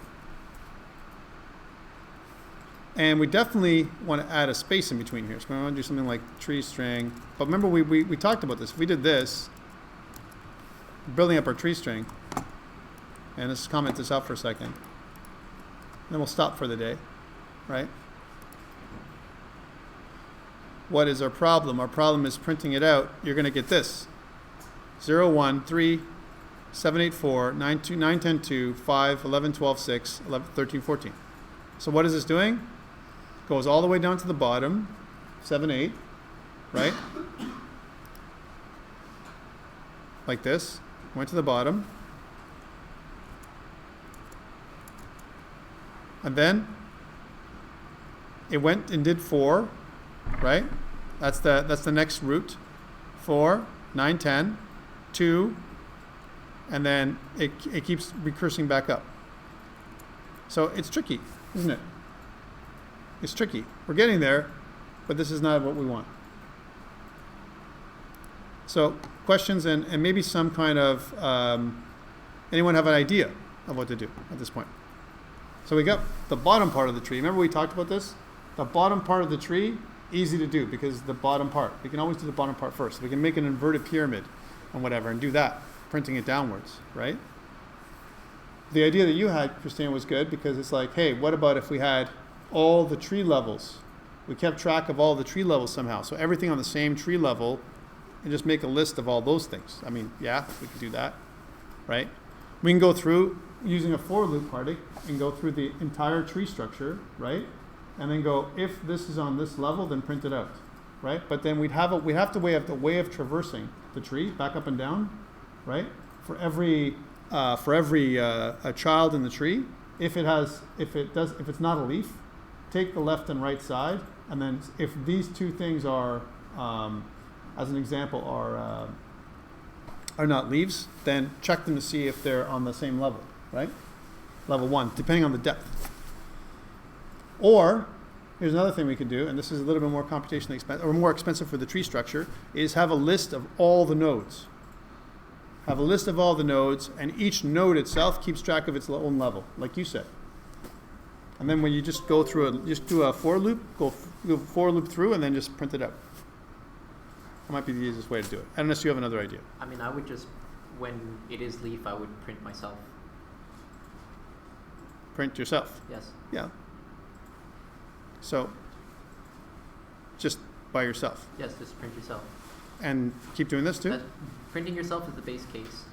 Speaker 1: And we definitely want to add a space in between here. So we want to do something like tree string. But remember, we talked about this. If we did this, building up our tree string, and let's comment this out for a second. Then we'll stop for the day, right? What is our problem? Our problem is printing it out. You're going to get this. 0, 1, 3, 7, 8, 4, 9, 2, 9, 10, 2, 5, 11, 12, 6, 11, 13, 14. So what is this doing? Goes all the way down to the bottom, 7, 8, right? Like this. Went to the bottom. And then it went and did 4, right? That's the next route. 4, 9, 10, 2, and then it keeps recursing back up. So it's tricky, isn't it? It's tricky. We're getting there, but this is not what we want. So questions and maybe some kind of, anyone have an idea of what to do at this point? So we got the bottom part of the tree. Remember we talked about this? The bottom part of the tree, easy to do because the bottom part. We can always do the bottom part first. We can make an inverted pyramid and whatever and do that, printing it downwards, right? The idea that you had, Christine, was good because it's like, hey, what about if we had all the tree levels? We kept track of all the tree levels somehow. So everything on the same tree level and just make a list of all those things. I mean, yeah, we could do that, right? We can go through using a for loop party and go through the entire tree structure, right? And then go, if this is on this level, then print it out, right? But then we'd have to have the way of traversing the tree back up and down, right? For every a child in the tree, if it's not a leaf, take the left and right side, and then if these two things are, as an example, are not leaves, then check them to see if they're on the same level, right? Level 1, depending on the depth. Or, here's another thing we could do, and this is a little bit more computationally expensive, or more expensive for the tree structure, is have a list of all the nodes. Have a list of all the nodes, and each node itself keeps track of its own level, like you said. And then when you just go through just do a for loop, go for loop through, and then just print it out. That might be the easiest way to do it, unless you have another idea.
Speaker 4: I mean, I would just, when it is leaf, I would print myself.
Speaker 1: Print yourself.
Speaker 4: Yes.
Speaker 1: Yeah. So, just by yourself.
Speaker 4: Yes, just print yourself.
Speaker 1: And keep doing this too?
Speaker 4: Printing yourself is the base case.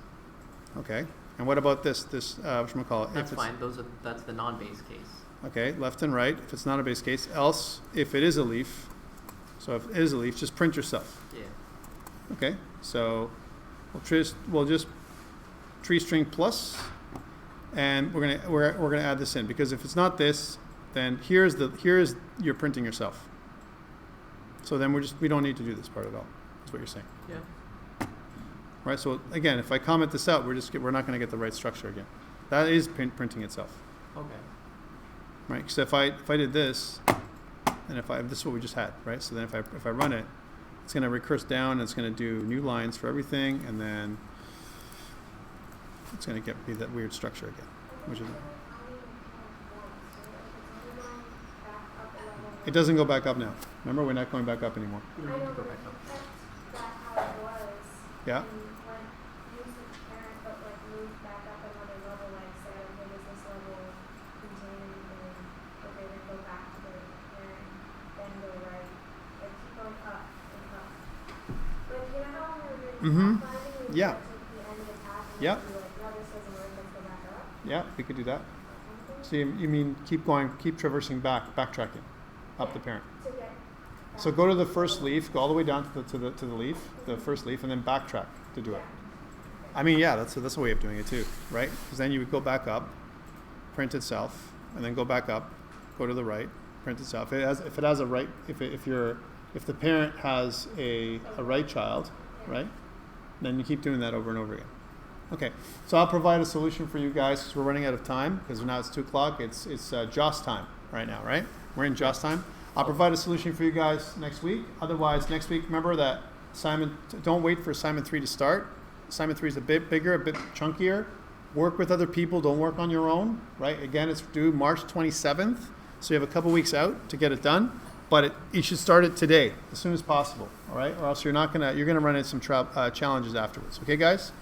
Speaker 1: Okay. And what about this whatchamacallit?
Speaker 4: That's fine. That's the non-base case.
Speaker 1: Okay, left and right, if it's not a base case. Else, if it is a leaf, so if it is a leaf, just print yourself.
Speaker 4: Yeah.
Speaker 1: Okay, so we'll just tree string plus, and we're gonna add this in, because if it's not this, then here's your printing yourself. So then we don't need to do this part at all. That's what you're saying.
Speaker 4: Yeah.
Speaker 1: Right. So again, if I comment this out, we're not going to get the right structure again. That is printing itself.
Speaker 4: Okay.
Speaker 1: Right. Because if I did this, and this is what we just had, right? So then if I run it, it's going to recurse down. And it's going to do new lines for everything, and then it's going to be that weird structure again, which is. It doesn't go back up now. Remember, we're not going back up anymore.
Speaker 3: I know, but that's how it was.
Speaker 1: Yeah.
Speaker 3: And when use the parent, but like move back up another level, like say, okay, does this level contain anything? Okay, then go back to the parent, then go right. Like keep going up and up. But you know how when we were doing path finding, we
Speaker 1: Yeah.
Speaker 3: would take the end of the path and
Speaker 1: Yeah.
Speaker 3: be like, no, this doesn't work, let's go back up.
Speaker 1: Yeah, we could do that. So you mean keep traversing backtracking up the parent.
Speaker 3: To get
Speaker 1: So go to the first leaf, go all the way down to the leaf, the first leaf, and then backtrack to do it. I mean, yeah, that's a way of doing it too, right? Because then you would go back up, print itself, and then go back up, go to the right, print itself. If the parent has a right child, right? Then you keep doing that over and over again. Okay, so I'll provide a solution for you guys because we're running out of time because now it's 2:00. It's JOS time right now, right? We're in JOS time. I'll provide a solution for you guys next week. Otherwise, next week, remember that don't wait for assignment 3 to start. Assignment 3 is a bit bigger, a bit chunkier. Work with other people. Don't work on your own, right? Again, it's due March 27th, so you have a couple weeks out to get it done. But you should start it today, as soon as possible, all right? Or else you're gonna run into some challenges afterwards. Okay, guys?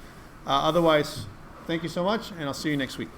Speaker 1: Otherwise, thank you so much, and I'll see you next week.